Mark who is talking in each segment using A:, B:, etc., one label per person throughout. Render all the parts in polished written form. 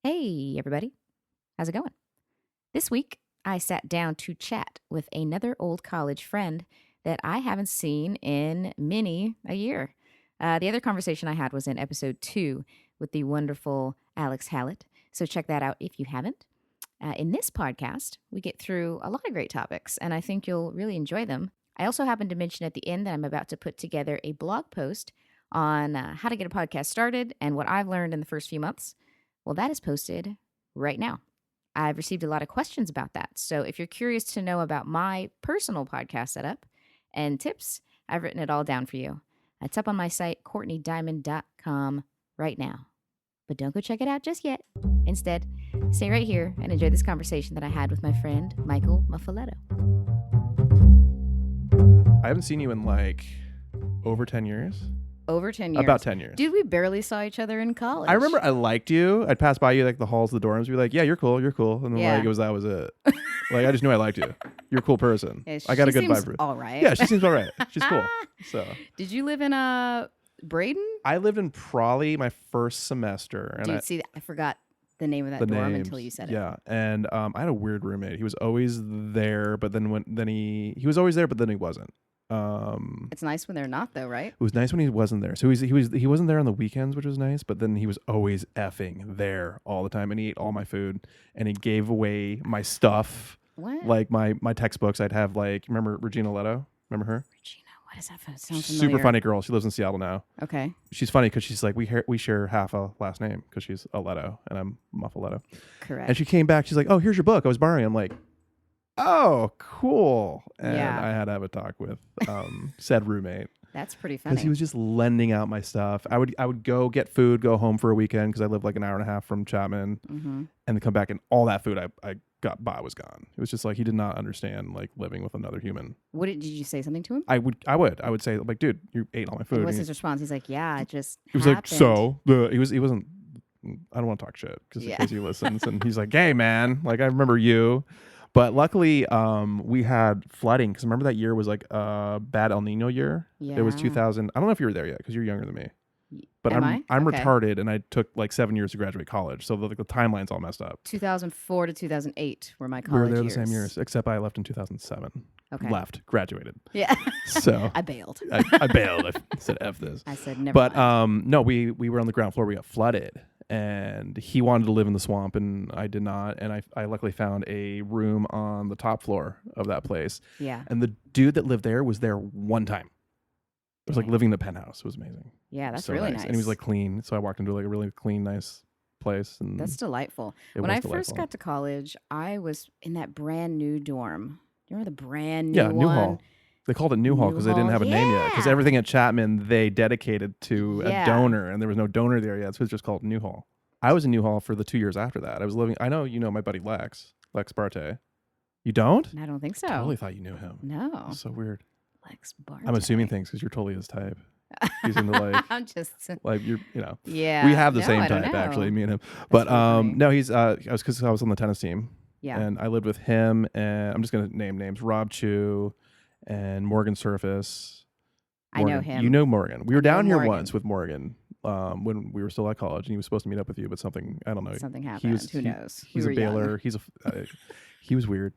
A: Hey, everybody. How's it going? This week, I sat down to chat with another old college friend that I haven't seen in many a year. The other conversation I had was in episode 2 with the wonderful Alex Hallett. So check that out if you haven't. In this podcast, we get through a lot of great topics, and I think you'll really enjoy them. I also happened to mention at the end that I'm about to put together a blog post on how to get a podcast started and what I've learned in the first few months. Well, that is posted right now. I've received a lot of questions about that. So if you're curious to know about my personal podcast setup and tips, I've written it all down for you. It's up on my site, CourtneyDiamond.com, right now. But don't go check it out just yet. Instead, stay right here and enjoy this conversation that I had with my friend, Michael Muffoletto.
B: I haven't seen you in like over 10 years.
A: Over 10 years.
B: About 10 years.
A: Dude, we barely saw each other in college.
B: I remember I liked you. I'd pass by you like the halls of the dorms. Be like, yeah, you're cool. You're cool. And then
A: Yeah.
B: that was it. Like, I just knew I liked you. You're a cool person.
A: Yeah,
B: I got a good
A: seems
B: vibe.
A: all right.
B: Yeah, she seems all right. She's cool. So
A: Did you live in Braden?
B: I lived in Prawley my first semester. And
A: Dude, I forgot the name of that
B: the
A: dorm
B: names,
A: until you said it.
B: Yeah. And I had a weird roommate. He was always there, but then he was always there, but then he wasn't.
A: It's nice when they're not, though, right?
B: It was nice when he wasn't there. So he wasn't there on the weekends, which was nice. But then he was always effing there all the time, and he ate all my food, and he gave away my stuff,
A: What?
B: like my textbooks. I'd have like, remember Regina Leto? Remember her?
A: Regina, what is that? Sounds
B: Super
A: familiar.
B: funny girl. She lives in Seattle now.
A: Okay.
B: She's funny because she's like we share half a last name because she's a Leto and I'm Muffoletto.
A: Correct.
B: And she came back. She's like, "Oh, here's your book. I was borrowing." I'm like, "Oh, cool." And
A: Yeah.
B: I had to have a talk with said roommate.
A: That's pretty funny.
B: Because he was just lending out my stuff. I would go get food, go home for a weekend because I lived like an hour and a half from Chapman, and then come back and all that food I got by was gone. It was just like he did not understand like living with another human.
A: Did you say something to him?
B: I would say like, dude, you ate all my food.
A: And what's his response? He's like, yeah, it just
B: He was
A: happened.
B: like, so he wasn't. I don't want to talk shit because in case he listens, and he's like, hey man, like I remember you. But luckily, we had flooding because remember that year was like a bad El Nino year.
A: Yeah.
B: It was 2000. I don't know if you were there yet because you're younger than me. But
A: Am
B: I'm
A: Okay.
B: retarded and I took like 7 years to graduate college, so the timeline's all messed up.
A: 2004 to 2008 were my
B: We
A: college
B: were there
A: years.
B: the same years, except I left in 2007.
A: Okay.
B: Left, graduated.
A: Yeah.
B: So
A: I bailed.
B: I bailed. I said F this.
A: I said never
B: But
A: mind.
B: no, we were on the ground floor. We got flooded, and he wanted to live in the swamp, and I did not. And I luckily found a room on the top floor of that place.
A: Yeah.
B: And the dude that lived there was there one time. It was like
A: Dang.
B: living in the penthouse. It was amazing.
A: Yeah, that's
B: So
A: really nice.
B: And he was like clean. So I walked into like a really clean, nice place. And
A: That's delightful.
B: it
A: When
B: was
A: I first
B: delightful.
A: got to college, I was in that brand new dorm. You remember the brand new
B: Yeah,
A: one?
B: Newhall. They called it Newhall because they didn't have a name yet. Because
A: Yeah.
B: everything at Chapman they dedicated to
A: Yeah.
B: a donor, and there was no donor there yet. So it's just called Newhall. I was in Newhall for the 2 years after that. I was living. I know you know my buddy Lex Barte. You don't?
A: I don't think so.
B: Totally thought you knew him.
A: No.
B: So weird.
A: Lex Bart.
B: I'm assuming things because you're totally his type. He's into like
A: I'm just.
B: you're
A: Yeah.
B: we have the
A: No,
B: same
A: I don't
B: type
A: know.
B: actually, me and him. But
A: really funny.
B: no, he's because I was on the tennis team.
A: Yeah.
B: And I lived with him, and I'm just gonna name names: Rob Chu and Morgan Surface.
A: I know
B: Morgan.
A: him.
B: You know Morgan. We were
A: know
B: down here
A: Morgan.
B: once with Morgan when we were still at college, and he was supposed to meet up with you, but something I don't know.
A: Something
B: He
A: happened.
B: was,
A: Who knows? We
B: He's a
A: were young.
B: Baylor. He was weird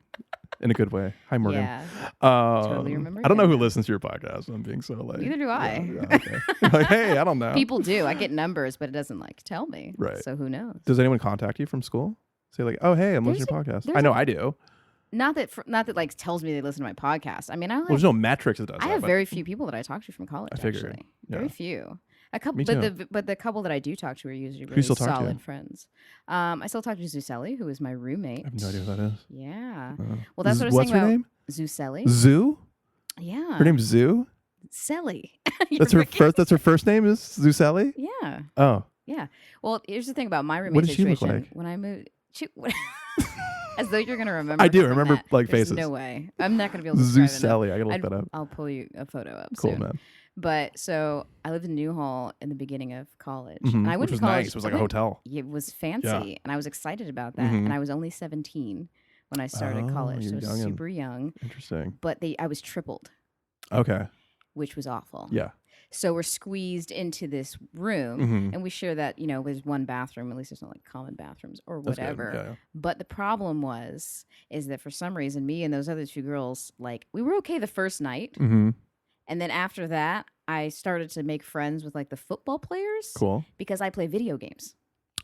B: in a good way. Hi, Morgan.
A: Yeah.
B: Totally
A: remember
B: I don't know
A: him.
B: who listens to your podcast. I'm being so like.
A: Neither do I.
B: Yeah, okay. Like, hey, I don't know.
A: People do. I get numbers, but it doesn't like tell me.
B: Right.
A: So who knows?
B: Does anyone contact you from school? Say like, oh hey, I'm listening to your podcast.
A: there's
B: I know
A: a-
B: I do.
A: Not that like tells me they listen to my podcast. I mean,
B: Well, there's no metrics that does
A: I
B: that.
A: have
B: but
A: very few people that I talk to from college.
B: I figured,
A: Actually,
B: yeah.
A: very few. A couple,
B: Me
A: but
B: too.
A: the couple that I do talk to are usually
B: you
A: really
B: still talk to?
A: solid friends. I still talk to Zuselli, who is my roommate.
B: I have no idea who that is.
A: Yeah.
B: Uh,
A: Well, that's what I was
B: what's
A: saying
B: her
A: about
B: name?
A: Zuselli.
B: Zoo.
A: Yeah.
B: Her name's Zoo.
A: Selly.
B: That's her first. That's her first name is Zuselli.
A: Yeah.
B: Oh,
A: Yeah. Well, here's the thing about my roommate
B: What did she look
A: situation.
B: like?
A: When I moved, as though you're gonna remember.
B: I do. I
A: from
B: remember,
A: that.
B: like,
A: There's
B: faces.
A: No way. I'm not gonna be able to describe it enough.
B: Zuselli. I gotta look that up.
A: I'll pull you a photo up
B: Cool,
A: soon.
B: man.
A: But so I lived in Newhall in the beginning of college,
B: Mhm,
A: and I went
B: which
A: to
B: was
A: college.
B: nice. It was like a hotel.
A: It was fancy, and I was excited about that.
B: Mhm.
A: And I was only 17 when I started college, so
B: you're
A: I was
B: youngin'.
A: super young.
B: Interesting.
A: But I was tripled,
B: Okay.
A: which was awful.
B: Yeah.
A: So we're squeezed into this room,
B: Mm-hmm.
A: and we share that, there's one bathroom. At least there's not like common bathrooms or
B: That's good.
A: whatever.
B: Yeah.
A: But the problem is that for some reson, me and those other two girls, like, we were okay the first night.
B: Mm-hmm.
A: And then after that, I started to make friends with like the football players.
B: Cool.
A: Because I play video games.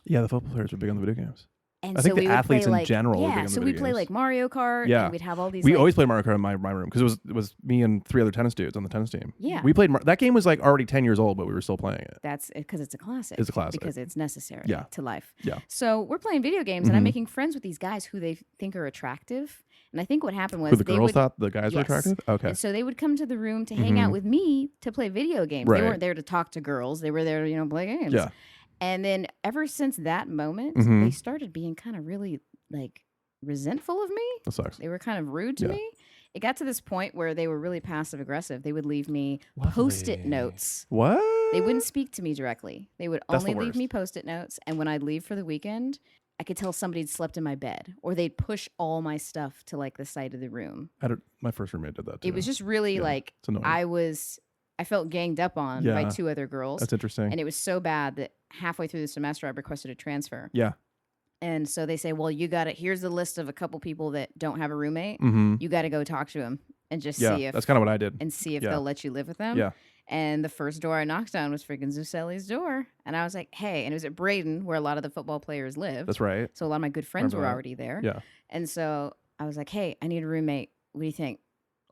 B: Yeah, the football players are big on the video games.
A: And
B: I think
A: so
B: the
A: we would
B: athletes
A: play
B: in general are big
A: yeah,
B: on the
A: so
B: video
A: we play
B: games.
A: like Mario Kart.
B: Yeah.
A: And we'd have all these.
B: We
A: like,
B: always played Mario Kart in my room because it was me and 3 other tennis dudes on the tennis team.
A: Yeah.
B: We played that game was like already 10 years old, but we were still playing it.
A: That's because it's a classic.
B: It's a classic.
A: Because it's necessary
B: Yeah.
A: to life.
B: Yeah.
A: So we're playing video games, and I'm making friends with these guys who they think are attractive. And I think what happened was
B: Who the girls thought the guys were
A: Yes.
B: attractive? Okay.
A: And so they would come to the room to hang out with me to play video games.
B: Right.
A: They weren't there to talk to girls. They were there to, play games.
B: Yeah.
A: And then ever since that moment, they started being kind of really like resentful of me.
B: That sucks.
A: They were kind of rude to me. It got to this point where they were really passive aggressive. They would leave me Post-it notes.
B: What?
A: They wouldn't speak to me directly. They would
B: That's the
A: only leave
B: worst.
A: me Post-it notes. And when I'd leave for the weekend, I could tell somebody had slept in my bed, or they'd push all my stuff to like the side of the room.
B: My first roommate did that too.
A: It was just really like
B: It's annoying.
A: I felt ganged up on by 2 other girls.
B: That's interesting.
A: And it was so bad that halfway through the semester I requested a transfer.
B: Yeah.
A: And so they say, well, you got it. Here's the list of a couple people that don't have a roommate.
B: Mm-hmm.
A: You got to go talk to them and just
B: Yeah.
A: see if
B: That's kind of what I did.
A: and see if
B: Yeah.
A: they'll let you live with them.
B: Yeah.
A: And the first door I knocked on was freaking Zuselli's door. And I was like, hey, and it was at Braden where a lot of the football players live.
B: That's right.
A: So a lot of my good friends
B: Remember
A: were
B: that.
A: already there.
B: Yeah.
A: And so I was like, hey, I need a roommate. What do you think?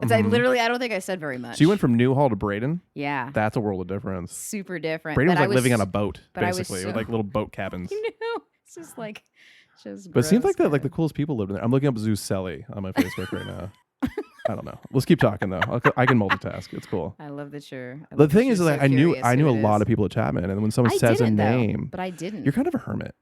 A: And I don't think I said very much.
B: So you went from Newhall to Braden?
A: Yeah.
B: That's a world of difference.
A: Super different.
B: Braden
A: But
B: was
A: I
B: like living on a boat,
A: but I was
B: basically, with
A: so-
B: like little boat cabins.
A: No, it's just like,
B: But it seems like
A: gross,
B: the
A: God.
B: coolest people lived in there. I'm looking up Zuselli on my Facebook right now. I don't know. Let's keep talking though. I can multitask. It's cool.
A: I love that you're.
B: The thing is that I knew a lot
A: of
B: of people at Chapman, and when someone
A: I
B: says a
A: didn't, though,
B: name,
A: but I didn't.
B: you're kind of a hermit.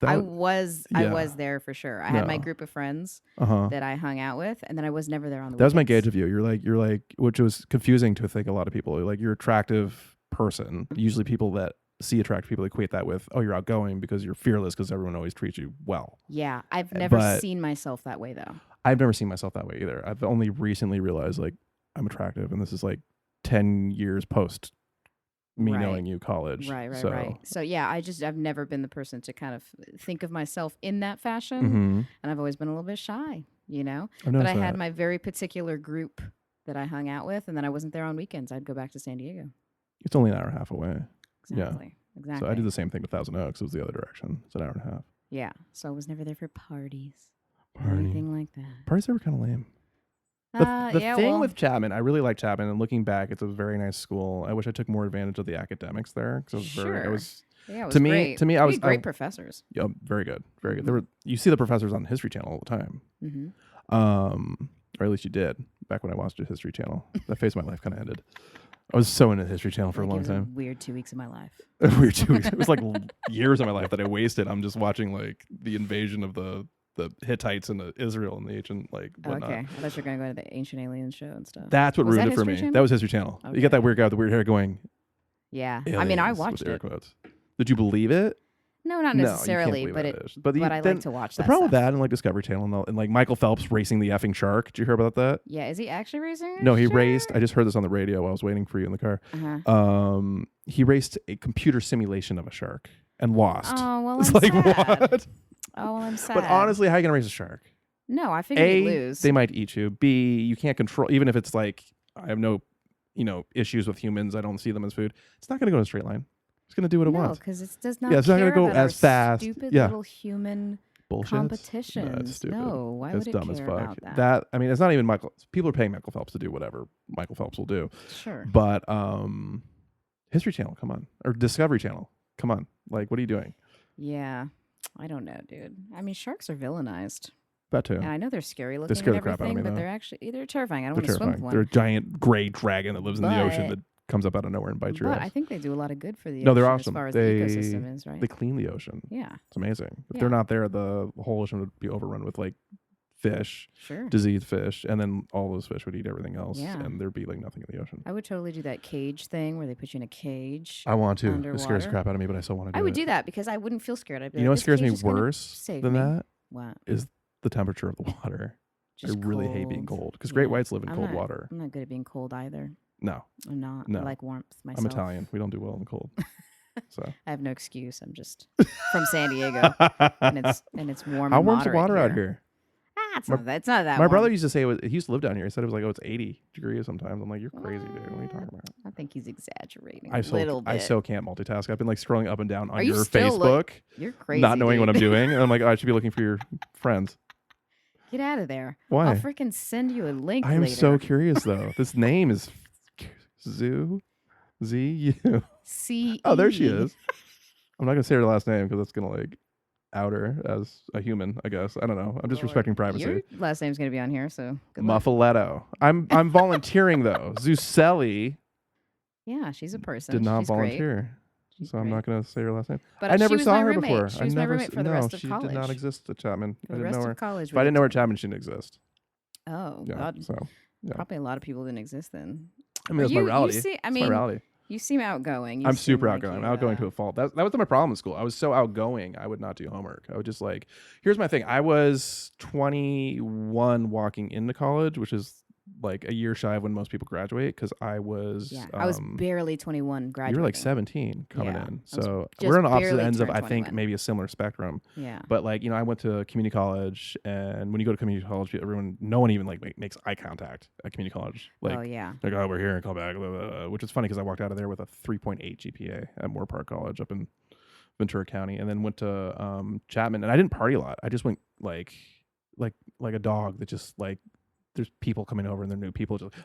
A: I was
B: yeah.
A: there for sure. I had my
B: No.
A: group of friends
B: Uh-huh.
A: that I hung out with, and then I was never there on the
B: That was my
A: weekends.
B: gauge of you. You're like, which was confusing to think a lot of people. Like you're an attractive person. Usually people that see attractive people equate that with, oh, you're outgoing because you're fearless because everyone always treats you well.
A: Yeah, I've never
B: But-
A: seen myself that way though.
B: I've never seen myself that way either. I've only recently realized like I'm attractive, and this is like 10 years post me
A: Right.
B: knowing you college.
A: Right.
B: So,
A: Right. So yeah, I've never been the person to kind of think of myself in that fashion,
B: Mm-hmm.
A: and I've always been a little bit shy,
B: I've
A: But
B: noticed
A: I had
B: that.
A: my very particular group that I hung out with, and then I wasn't there on weekends. I'd go back to San Diego.
B: It's only an hour and a half away.
A: Exactly. Exactly.
B: So I did the same thing with Thousand Oaks. It was the other direction. It's an hour and a half.
A: Yeah. So I was never there for parties. Or
B: Party.
A: anything like that.
B: Parties that were kind of lame. The
A: Yeah.
B: thing
A: well,
B: with Chapman, I really like Chapman, and looking back, it's a very nice school. I wish I took more advantage of the academics there because
A: Sure.
B: it was
A: yeah, it was
B: to me-
A: great.
B: to me, I
A: We
B: was-
A: had great
B: I-
A: professors.
B: yeah, very good, very good. There were you see the professors on the History Channel all the time,
A: Mm-hmm.
B: or at least you did back when I watched the History Channel. That phase of my life kind of ended. I was so into the History Channel for a long time.
A: Weird 2 weeks of my life.
B: Weird 2 weeks. It was like years of my life that I wasted. I'm just watching like the invasion of the Hittites and Israel and the ancient like whatnot.
A: Okay. I thought you were going to go to the Ancient Aliens show and stuff.
B: That's what
A: Was that
B: ruined it for
A: History
B: me.
A: Channel?
B: That was History Channel. You get that
A: Okay.
B: weird guy with the weird hair going.
A: Yeah. I mean, I
B: "Aliens," with
A: watched
B: air
A: it.
B: quotes. Did you believe it?
A: No, not
B: No, you can't
A: necessarily,
B: believe
A: but
B: that
A: it.
B: is.
A: But
B: the-
A: I
B: then
A: like to watch
B: the
A: that
B: problem with
A: stuff.
B: that and like Discovery Channel and like Michael Phelps racing the effing shark. Did you hear about that?
A: Yeah. Is he actually racing?
B: No, he
A: Sure.
B: raced. I just heard this on the radio while I was waiting for you in the car.
A: Uh-huh.
B: He raced a computer simulation of a shark and lost.
A: Oh well,
B: It's
A: I'm
B: like
A: sad.
B: what?
A: Oh well, I'm sad.
B: But honestly, how are you gonna race a shark?
A: no, I figured he'd
B: A,
A: lose.
B: they might eat you. B, you can't control. Even if it's like I have no, issues with humans. I don't see them as food. It's not gonna go in a straight line. It's gonna do what it
A: no,
B: wants.
A: because it does not.
B: Yeah, it's not gonna
A: care
B: go
A: about
B: as
A: our
B: fast.
A: Stupid
B: Yeah.
A: little human
B: Bullshit.
A: competitions.
B: No, it's stupid.
A: No, why
B: It's
A: would it
B: dumb as
A: care
B: fuck.
A: about that?
B: I mean, it's not even Michael. People are paying Michael Phelps to do whatever Michael Phelps will do.
A: Sure.
B: But History Channel, come on, or Discovery Channel, come on. Like, what are you doing?
A: Yeah, I don't know, dude. I mean, sharks are villainized,
B: That too.
A: and I know they're scary looking
B: scare
A: and
B: the crap out of
A: everything,
B: me,
A: but
B: though.
A: they're terrifying. I don't
B: They're
A: want to swim with
B: terrifying.
A: one.
B: They're a giant gray dragon that lives in the ocean
A: But-
B: that comes up out of nowhere and bites your
A: But
B: ass.
A: I think they do a lot of good for the
B: No,
A: ocean
B: they're
A: as
B: awesome.
A: far as
B: They-
A: the ecosystem is, right?
B: They clean the ocean.
A: Yeah,
B: It's amazing. If
A: Yeah.
B: they're not there, the whole ocean would be overrun with like fish,
A: sure.
B: diseased fish, and then all those fish would eat everything else,
A: Yeah.
B: and there'd be like nothing in the ocean.
A: I would totally do that cage thing where they put you in a cage.
B: I want to. It scares
A: Underwater.
B: the crap out of me, but I still want to do
A: I would
B: it.
A: do that because I wouldn't feel scared. I'd be
B: You know
A: like,
B: what
A: "This
B: scares me
A: cage is gonna
B: worse
A: save
B: than
A: me."
B: that
A: What?
B: is the temperature of the water.
A: Just
B: I really hate being
A: cold.
B: cold because great
A: Yeah.
B: whites live in
A: I'm
B: cold
A: not-
B: water.
A: I'm not good at being cold either.
B: No.
A: I'm not.
B: No.
A: I like warmth myself.
B: I'm Italian. We don't do well in the cold. So
A: I have no excuse. I'm just from San Diego, and it's warm.
B: How
A: and
B: warm's the
A: moderate
B: water
A: here.
B: out here?
A: It's not that
B: My
A: warm.
B: brother used to say he used to live down here. He said it was like, it's 80 degrees sometimes. I'm like, you're crazy, dude. What are you talking about?
A: I think he's exaggerating a little bit.
B: I so can't multitask. I've been like scrolling up and down on
A: Are you
B: your
A: still
B: Facebook,
A: you're crazy,
B: not knowing
A: dude.
B: what I'm doing, and I'm like, I should be looking for your friends.
A: Get out of there.
B: Why?
A: I'll freaking send you a link
B: I am
A: later.
B: so curious though. This name is Z-U.
A: C.
B: Oh, there she is. I'm not gonna say her last name because that's gonna like out her as a human. I guess I don't know. I'm just respecting privacy.
A: Your last name's gonna be on here, so good luck.
B: Muffoletto. I'm volunteering though. Zuselli
A: Yeah, she's a person.
B: did not
A: She's great.
B: volunteer, so I'm not gonna say her last name.
A: But
B: I never
A: she was
B: saw
A: my
B: her
A: roommate.
B: before.
A: She was my roommate for the rest of college.
B: She did not exist at Chapman.
A: For
B: I
A: the
B: didn't
A: rest
B: know her.
A: of college.
B: If I didn't know her at Chapman, she didn't exist.
A: Oh,
B: Yeah.
A: God.
B: So yeah.
A: Probably a lot of people didn't exist then.
B: I mean, that's my reality.
A: I
B: It's
A: mean,
B: my reality.
A: you seem outgoing. You
B: I'm
A: seem
B: super
A: like
B: outgoing.
A: you,
B: I'm outgoing to a fault. That was my problem in school. I was so outgoing. I would not do homework. I would just like, here's my thing. I was 21 walking into college, which is like a year shy of when most people graduate. Because I was,
A: I was barely 21 graduating.
B: You were like 17 coming
A: Yeah,
B: in.
A: I was
B: So
A: just
B: we're on opposite
A: barely
B: ends of,
A: turned
B: I think,
A: 21.
B: maybe a similar spectrum.
A: Yeah.
B: But like, I went to community college, and when you go to community college, no one even like makes eye contact at community college. Like,
A: oh, yeah.
B: like, oh, we're here and come back, blah, blah, blah, which is funny because I walked out of there with a 3.8 GPA at Moore Park College up in Ventura County, and then went to Chapman, and I didn't party a lot. I just went like a dog that just like, there's people coming over and they're new people just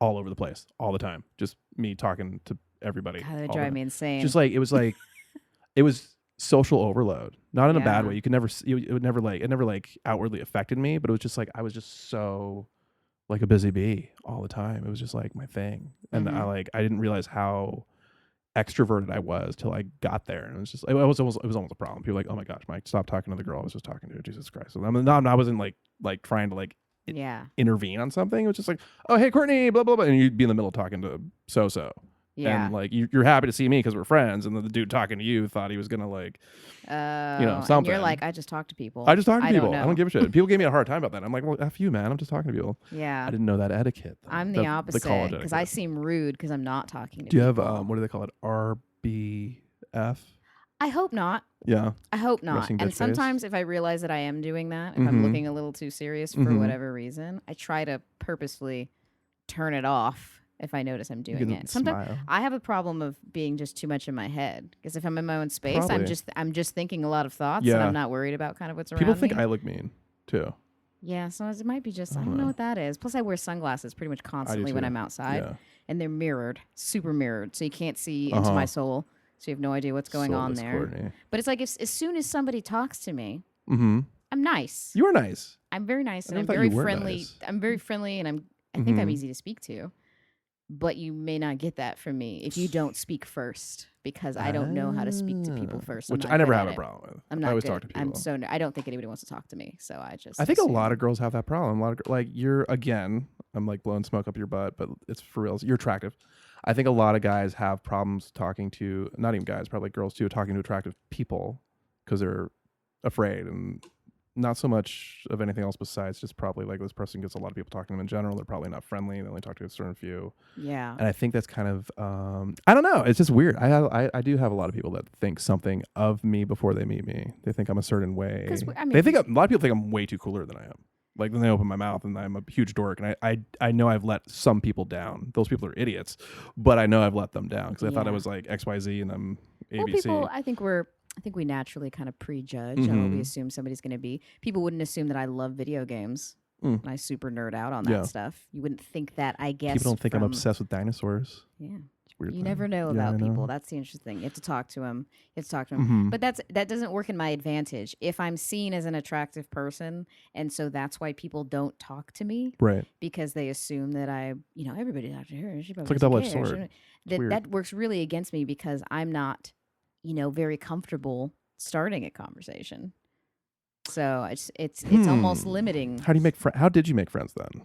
B: all over the place all the time. Just me talking to everybody.
A: God, that would drive me insane.
B: Just like, it was social overload, not in a bad
A: Yeah.
B: way. You could never, it never like outwardly affected me, but it was just like, I was just so like a busy bee all the time. It was just like my thing. And I didn't realize how extroverted I was till I got there. And it was just, it was almost a problem. People were like, oh my gosh, Mike, stop talking to the girl I was just talking to. Jesus Christ. So I wasn't like trying to like intervene on something. It was just like, oh, hey, Courtney, blah, blah, blah. And you'd be in the middle talking to so-so.
A: Yeah.
B: And like, you're happy to see me because we're friends. And then the dude talking to you thought he was going to like, something.
A: And you're like, I just talk to people.
B: I just talk to people.
A: Don't
B: I don't give a shit. People gave me a hard time about that. I'm like, well, F you, man. I'm just talking to people.
A: Yeah.
B: I didn't know that etiquette. Though.
A: I'm the opposite.
B: The college
A: because I
B: etiquette.
A: seem rude because I'm not talking to
B: Do you
A: people.
B: have, what do they call it? RBF?
A: I hope not.
B: Yeah.
A: I hope not.
B: Resting
A: And
B: bitch
A: sometimes if I realize that I am doing that, if I'm looking a little too serious for whatever reason, I try to purposefully turn it off if I notice I'm doing it. Sometimes
B: smile.
A: I have a problem of being just too much in my head because if I'm in my own space,
B: Probably.
A: I'm just thinking a lot of thoughts
B: Yeah.
A: and I'm not worried about kind of what's around
B: People think
A: me.
B: I look mean too.
A: Yeah, so it might be just I don't know what that is. Plus I wear sunglasses pretty much constantly when
B: too.
A: I'm outside.
B: Yeah.
A: And they're mirrored, super mirrored, so you can't see into my soul. So you have no idea what's going on there.
B: Courtney.
A: But it's like as soon as somebody talks to me,
B: Mm-hmm.
A: I'm nice.
B: You are nice.
A: I'm very nice and
B: I
A: I'm
B: thought
A: very
B: you were
A: friendly.
B: nice.
A: I'm very friendly and I think I'm easy to speak to. But you may not get that from me if you don't speak first because I don't know how to speak to people first.
B: Which I never have a problem with.
A: I'm not
B: I always
A: good.
B: talk to people.
A: I don't think anybody wants to talk to me. So I
B: think a
A: assume.
B: lot of girls have that problem. A lot of like I'm like blowing smoke up your butt, but it's for real. You're attractive. I think a lot of guys have problems talking to, not even guys, probably girls too, talking to attractive people because they're afraid and not so much of anything else besides just probably like this person gets a lot of people talking to them in general. They're probably not friendly. They only talk to a certain few.
A: Yeah.
B: And I think that's kind of, I don't know. It's just weird. I do have a lot of people that think something of me before they meet me. They think I'm a certain way. They think a lot of people think I'm way too cooler than I am. Like then they open my mouth and I'm a huge dork. And I know I've let some people down. Those people are idiots, but I know I've let them down because I thought I was like XYZ and I'm ABC.
A: Well, people, I think we naturally kind of prejudge on what we assume somebody's going to be. People wouldn't assume that I love video games. And I super nerd out on that stuff. You wouldn't think that, I guess.
B: People don't think I'm obsessed with dinosaurs.
A: Yeah.
B: It's weird.
A: You never know about people. That's the interesting thing. You have to talk to them. But that doesn't work in my advantage. If I'm seen as an attractive person, and so that's why people don't talk to me.
B: Right.
A: Because they assume that everybody talks to her. She
B: It's like a double-edged sword.
A: That works really against me because I'm not, very comfortable starting a conversation. So it's almost limiting.
B: How did you make friends then?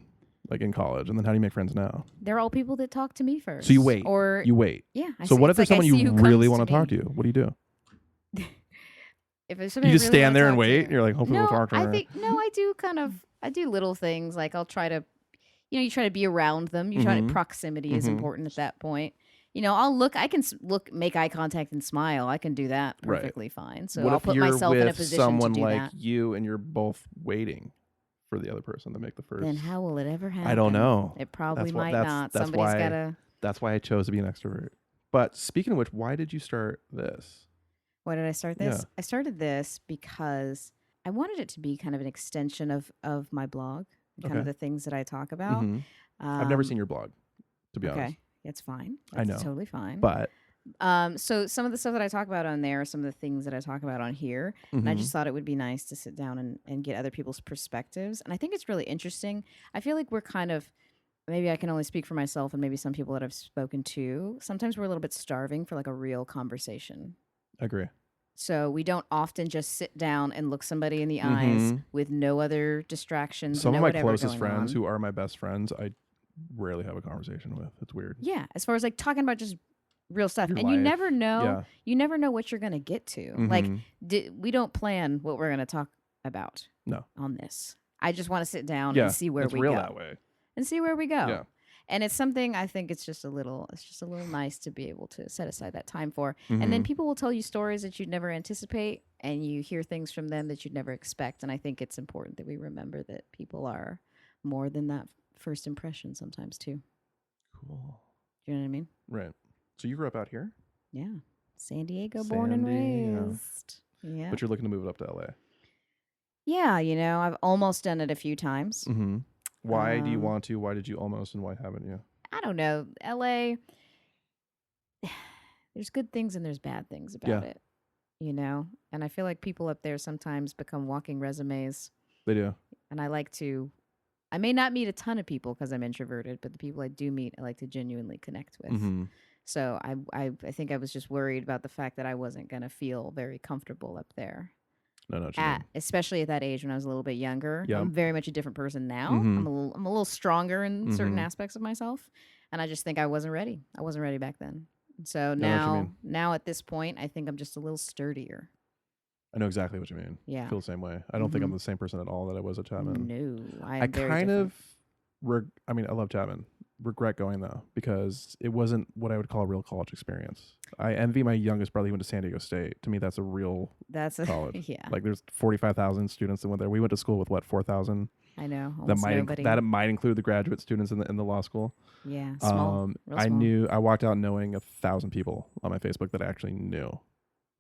B: Like in college, and then how do you make friends now?
A: They're all people that talk to me first.
B: So you wait.
A: You
B: wait.
A: Yeah.
B: So what if there's someone you really want to talk to? What do you do?
A: If
B: you just stand there and wait. You're like, hopefully we'll talk to her.
A: I do little things. Like I'll try to, you try to be around them. You try to,
B: Mhm.
A: proximity is
B: Mhm.
A: important at that point. I'll look, I can make eye contact and smile. I can do that
B: Right.
A: perfectly fine. So
B: What
A: I'll
B: if
A: put
B: you're
A: myself in a
B: with
A: position to
B: someone
A: do
B: like
A: that.
B: you and you're both waiting for the other person to make the first?
A: Then how will it ever happen?
B: I don't know.
A: It probably
B: That's why.
A: might not.
B: That's
A: Somebody's
B: why.
A: got to.
B: That's why I chose to be an extrovert. But speaking of which, why did you start this?
A: Why did I start
B: Yeah.
A: this? I started this because I wanted it to be kind of an extension of my blog, and kind of
B: Okay.
A: the things that I talk about.
B: hmm I've never seen your blog, to be honest.
A: Okay, it's fine.
B: I
A: It's
B: know,
A: totally fine.
B: but
A: So some of the stuff that I talk about on there are some of the things that I talk about on here. And I
B: mhm.
A: just thought it would be nice to sit down and get other people's perspectives. And I think it's really interesting. I feel like we're kind of, maybe I can only speak for myself and maybe some people that I've spoken to. Sometimes we're a little bit starving for like a real conversation.
B: I agree.
A: So we don't often just sit down and look somebody in the eyes
B: Mhm.
A: with no other distractions.
B: Some
A: no
B: of my
A: whatever
B: closest
A: going
B: friends,
A: on.
B: who are my best friends, I rarely have a conversation with. It's weird.
A: Yeah, as far as like talking about just real stuff,
B: Your
A: and you
B: life.
A: never know.
B: Yeah.
A: You never know what you're gonna get to. Like,
B: Mhm.
A: we don't plan what we're gonna talk about.
B: No.
A: On this, I just want to sit down
B: Yeah.
A: and see where
B: It's
A: we
B: real
A: go.
B: that way.
A: And see where we go.
B: Yeah.
A: And it's something I think it's just a little nice to be able to set aside that time for. And then
B: Mhm.
A: people will tell you stories that you'd never anticipate, and you hear things from them that you'd never expect. And I think it's important that we remember that people are more than that first impression sometimes too.
B: Cool.
A: Do you know what I mean?
B: Right. So you grew up out here,
A: Yeah. San Diego, born and
B: San Diego.
A: raised. Yeah.
B: but you're looking to move it up to LA.
A: Yeah, I've almost done it a few times.
B: Mm-hmm. Why do you
A: Um,
B: want to? Why did you almost, and why haven't you?
A: I don't know. LA, there's good things and there's bad things about
B: Yeah.
A: it, And I feel like people up there sometimes become walking resumes.
B: They do.
A: And I may not meet a ton of people because I'm introverted, but the people I do meet, I like to genuinely connect with.
B: Mm-hmm.
A: So I think I was just worried about the fact that I wasn't going to feel very comfortable up there.
B: No, what you mean.
A: Especially at that age when I was a little bit younger.
B: Yeah.
A: I'm very much a different person now.
B: Mhm.
A: I'm a little stronger in certain
B: Mhm.
A: aspects of myself, and I just think I wasn't ready. I wasn't ready back then. So
B: I know what you mean.
A: now at this point, I think I'm just a little sturdier.
B: I know exactly what you mean.
A: Yeah.
B: I feel the same way. I don't think I'm
A: Mhm.
B: the same person at all that I was at Chapman.
A: No,
B: I
A: I'm very
B: kind
A: different.
B: of, I love Chapman. Regret going though because it wasn't what I would call a real college experience. I envy my youngest brother. He went to San Diego State. To me, that's a real
A: That's a
B: college.
A: yeah.
B: Like there's 45,000 students that went there. We went to school with what 4,000.
A: I know.
B: That
A: Almost
B: might
A: nobody.
B: that might include the graduate students in the law school.
A: Yeah, small. Real small.
B: I walked out knowing 1,000 people on my Facebook that I actually knew.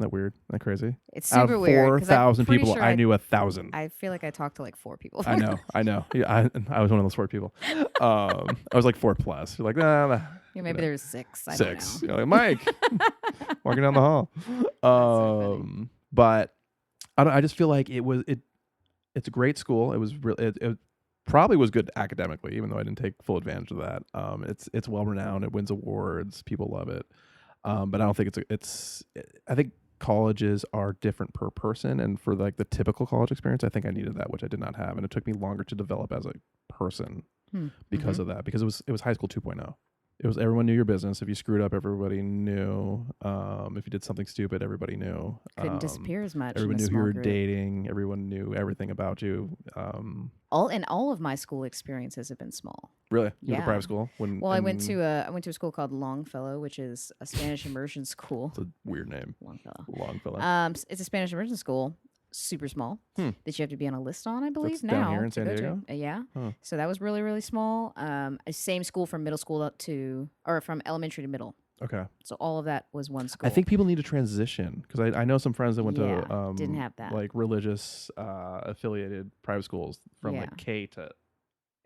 B: Isn't that weird? Isn't that crazy?
A: It's
B: Out
A: super
B: of
A: weird.
B: 4,000
A: pretty
B: people,
A: sure
B: I knew 1,000.
A: I feel like I talked to like 4 people.
B: I know. Yeah, I was one of those 4 people. I was like 4 plus. You're like, nah.
A: Yeah, maybe there's 6. I
B: 6.
A: don't know.
B: You're like, Mike, walking down the hall.
A: So funny.
B: But I just feel like it's a great school. It was it probably was good academically, even though I didn't take full advantage of that. It's well renowned. It wins awards. People love it. But I don't think I think colleges are different per person, and for like the typical college experience, I think I needed that, which I did not have, and it took me longer to develop as a person because of that. Because it was high school 2.0. It was everyone knew your business. If you screwed up, everybody knew. If you did something stupid, everybody knew.
A: Couldn't disappear as much.
B: Everyone
A: in a
B: knew who you
A: small
B: were
A: group.
B: dating. Everyone knew everything about you.
A: All of my school experiences have been small.
B: Really? You went to
A: Yeah.
B: private school?
A: I went to a school called Longfellow, which is a Spanish immersion school.
B: It's a weird name.
A: Longfellow.
B: Longfellow.
A: It's a Spanish immersion school, super small, that you have to be on a list on, I believe.
B: That's
A: now
B: down here in
A: to
B: San
A: go to.
B: Diego?
A: Yeah.
B: Huh.
A: So that was really, really small. Same school from middle school or from elementary to middle.
B: Okay.
A: So all of that was one school.
B: I think people need to transition because I know some friends that went to
A: didn't have that.
B: like religious affiliated private schools from
A: Yeah.
B: like K to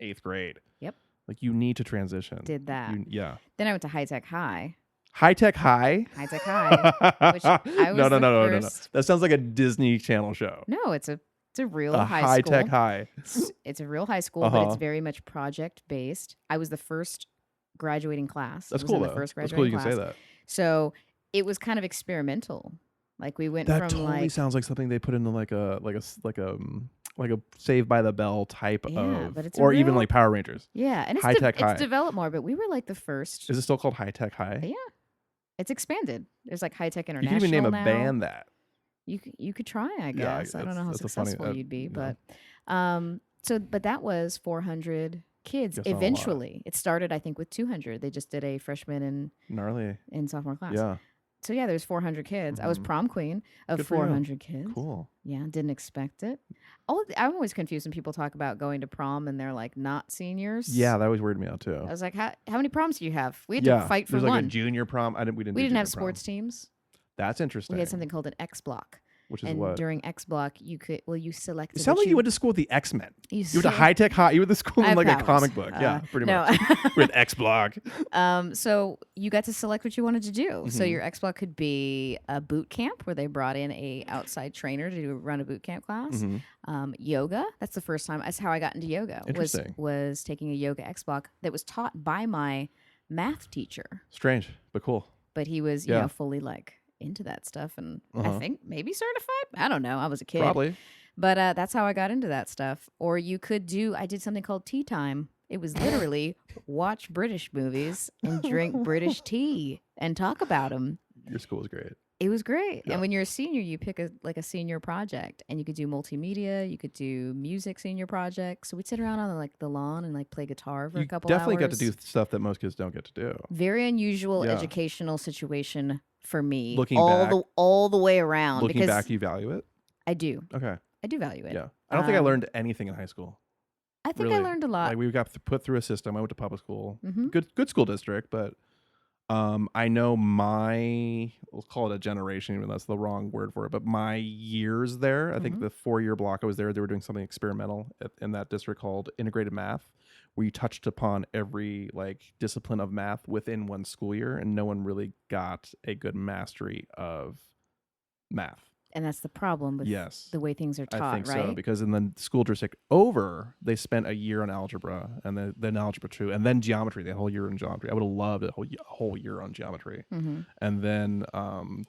B: 8th grade.
A: Yep.
B: Like you need to transition.
A: Did that.
B: Yeah.
A: Then I went to High Tech High.
B: High Tech High.
A: High Tech High. Which I was
B: no.
A: first-
B: That sounds like a Disney Channel show.
A: No, it's a real
B: A
A: high
B: High
A: school.
B: Tech High.
A: It's a real high school, but it's very much project based. I was the first graduating class.
B: That's
A: I was
B: cool
A: in
B: though.
A: the first
B: That's
A: graduating
B: cool you can
A: class.
B: say that.
A: So it was kind of experimental. Like we went
B: That
A: from
B: totally
A: like
B: sounds like something they put into like a Saved by the Bell type of,
A: but it's
B: or even
A: real-
B: like Power Rangers.
A: yeah, and
B: High Tech High.
A: it's developed more, but we were like the first.
B: Is it still called High Tech High?
A: Yeah, it's expanded. There's like High Tech
B: You
A: International.
B: can even name a
A: now.
B: band that.
A: You could try, I
B: Yeah,
A: guess. I don't know how
B: that's a funny-
A: successful you'd be,
B: no.
A: but but that was 400 kids.
B: Guess not a lot.
A: Eventually, it started, I think, with 200. They just did a freshman
B: Gnarly.
A: and sophomore class.
B: Yeah.
A: So yeah, there's 400 kids. I was prom queen of
B: Good for you.
A: 400 kids.
B: Cool.
A: Yeah, didn't expect it. I'm always confused when people talk about going to prom and they're like not seniors.
B: Yeah, that always weirded me out too.
A: I was like, how many proms do you have? We had to fight for
B: There's
A: one.
B: like a junior prom. We didn't
A: have sports teams.
B: That's interesting.
A: We had something called an X block.
B: Which is
A: and
B: what?
A: during X block, you selected.
B: It sounds like you went to school with the X-Men. You went to high-tech You went to school in like
A: powers.
B: a comic book. Yeah, pretty much. With X block.
A: So you got to select what you wanted to do. So your X block could be a boot camp where they brought in a outside trainer to run a boot camp class. Yoga. That's the first time. That's how I got into yoga.
B: Interesting.
A: Was taking a yoga X block that was taught by my math teacher.
B: Strange, but cool.
A: But he was, you know, fully like into that stuff, and I think maybe certified. I don't know. I was a kid,
B: Probably.
A: But that's how I got into that stuff. Or you could I did something called tea time. It was literally watch British movies and drink British tea and talk about them.
B: Your school was great.
A: It was great.
B: Yeah.
A: And when you're a senior, you pick a senior project, and you could do multimedia, you could do music senior projects. So we'd sit around on like the lawn and like play guitar for a couple hours.
B: Definitely got to do stuff that most kids don't get to do.
A: Very unusual educational situation for me.
B: Looking
A: all the way around.
B: Looking back, do you value it?
A: I do.
B: Okay.
A: I do value it.
B: Yeah. I don't think I learned anything in high school.
A: I think I learned a lot.
B: Like we got put through a system. I went to public school.
A: Mm-hmm.
B: Good school district, but I know we'll call it a generation, even though that's the wrong word for it, but my years there, I think the 4-year block I was there, they were doing something experimental in that district called integrated math, where you touched upon every like discipline of math within one school year, and no one really got a good mastery of math.
A: And that's the problem with the way things are taught,
B: I think
A: right?
B: so, because in the school district over, they spent a year on algebra, and then algebra 2, and then geometry, the whole year in geometry. I would have loved a whole year on geometry. And then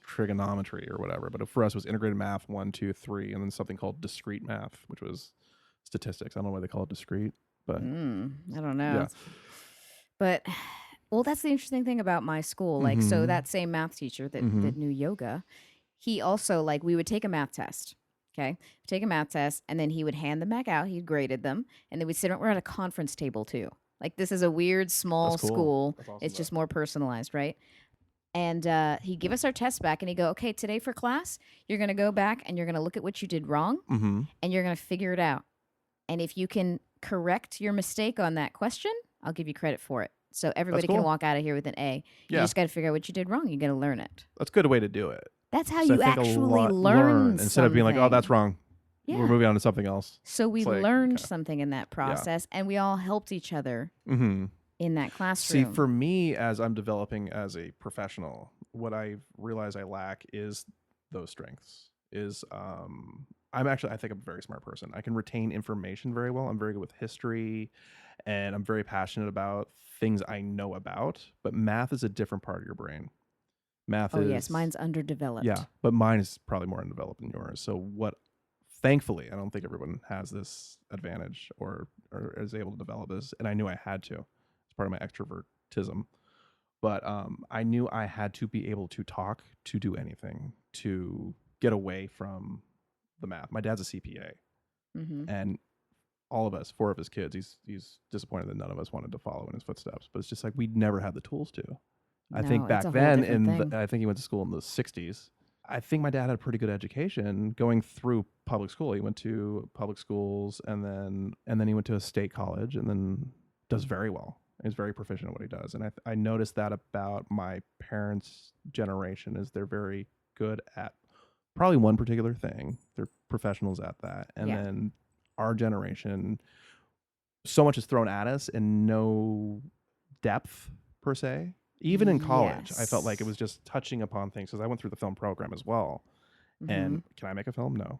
B: trigonometry or whatever. But for us, it was integrated math 1, 2, 3, and then something called discrete math, which was statistics. I don't know why they call it discrete, but
A: I don't know.
B: Yeah.
A: But well, that's the interesting thing about my school. Like, so that same math teacher that knew yoga, he also, like, we would take a math test, okay? Take a math test, and then he would hand them back out. He graded them, and then we'd sit around. We're at a conference table, too. Like, this is a weird, small school.
B: That's awesome,
A: it's just more personalized, right? And he'd give us our test back, and he'd go, okay, today for class, you're going to go back, and you're going to look at what you did wrong, and you're going to figure it out. And if you can correct your mistake on that question, I'll give you credit for it. So everybody can walk out of here with an A. You just got to figure out what you did wrong. You got to learn it.
B: That's a good way to do it.
A: That's how you actually learn
B: instead of being like, oh, that's wrong.
A: Yeah.
B: We're moving on to something else.
A: So we learned something in that process, and we all helped each other in that classroom.
B: See, for me, as I'm developing as a professional, what I realize I lack is those strengths. I think I'm a very smart person. I can retain information very well. I'm very good with history, and I'm very passionate about things I know about. But math is a different part of your brain.
A: Yes, mine's underdeveloped.
B: Yeah, but mine is probably more undeveloped than yours. So thankfully, I don't think everyone has this advantage or is able to develop this, and I knew I had to. It's part of my extrovertism. But I knew I had to be able to talk, to do anything, to get away from the math. My dad's a CPA, and all of us, 4 of his kids, he's disappointed that none of us wanted to follow in his footsteps. But it's just like we'd never had the tools to. I think back then, I think he went to school in the 60s. I think my dad had a pretty good education going through public school. He went to public schools, and then he went to a state college, and then does very well. He's very proficient at what he does. And I noticed that about my parents' generation is they're very good at probably one particular thing. They're professionals at that. And then our generation, so much is thrown at us and no depth per se. Even in college, I felt like it was just touching upon things because I went through the film program as well. And can I make a film? No.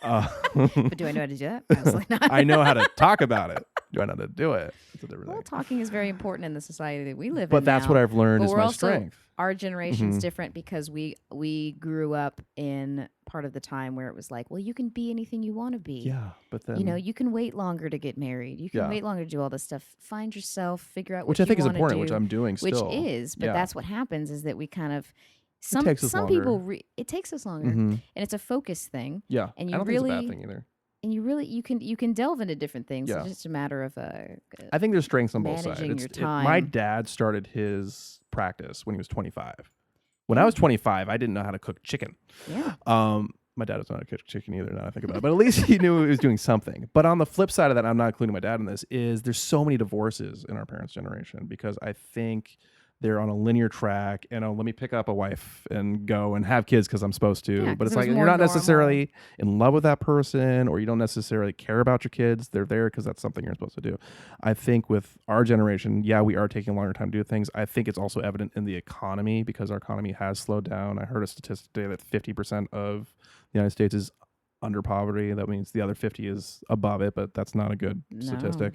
A: But do I know how to do that? Absolutely not.
B: I know how to talk about it. Do I know how to do it? It's a different thing.
A: Well, talking is very important in the society that we live in.
B: But that's what I've learned is my
A: also,
B: strength.
A: Our generation's different because we grew up in part of the time where it was like, well, you can be anything you want to be.
B: Yeah, but then
A: you can wait longer to get married. You can wait longer to do all this stuff. Find yourself, figure out what
B: which I think is
A: you want
B: important,
A: to do,
B: which I'm doing still.
A: Which is, but that's what happens is that we kind of
B: it takes us
A: some
B: longer.
A: people it takes us longer, and it's a focus thing.
B: Yeah,
A: and you
B: I don't
A: really
B: think it's a bad thing either.
A: And you can delve into different things.
B: Yeah.
A: It's just a matter of
B: I think there's strengths on both sides.
A: managing your time.
B: My dad started his practice when he was 25. When I was 25, I didn't know how to cook chicken.
A: Yeah.
B: My dad doesn't know how to cook chicken either, now that I think about it. But at least he knew he was doing something. But on the flip side of that, I'm not including my dad in this, is there's so many divorces in our parents' generation because I think they're on a linear track and let me pick up a wife and go and have kids because I'm supposed to.
A: Yeah,
B: but
A: 'cause
B: it's
A: it was
B: like
A: more
B: you're not
A: normal.
B: necessarily in love with that person, or you don't necessarily care about your kids. They're there because that's something you're supposed to do. I think with our generation, yeah, we are taking a longer time to do things. I think it's also evident in the economy because our economy has slowed down. I heard a statistic today that 50% of the United States is under poverty. That means the other 50 is above it, but that's not a good statistic.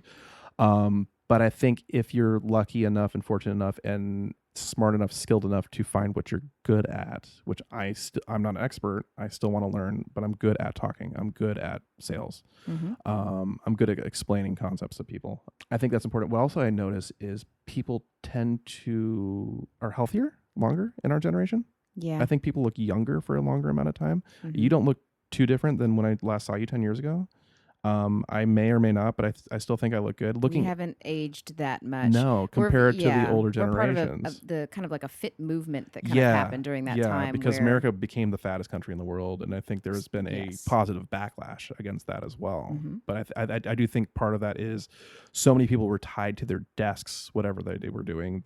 B: But I think if you're lucky enough and fortunate enough and smart enough, skilled enough to find what you're good at, which I'm not an expert. I still want to learn, but I'm good at talking. I'm good at sales. I'm good at explaining concepts to people. I think that's important. What also I notice is people are healthier longer in our generation.
A: Yeah.
B: I think people look younger for a longer amount of time. You don't look too different than when I last saw you 10 years ago. I may or may not, but I still think I look good.
A: We haven't aged that much.
B: No, compared to the older generations.
A: We're part of the kind of like a fit movement that kind of happened during that time.
B: Yeah, because America became the fattest country in the world, and I think there has been a positive backlash against that as well. But I do think part of that is so many people were tied to their desks, whatever they were doing.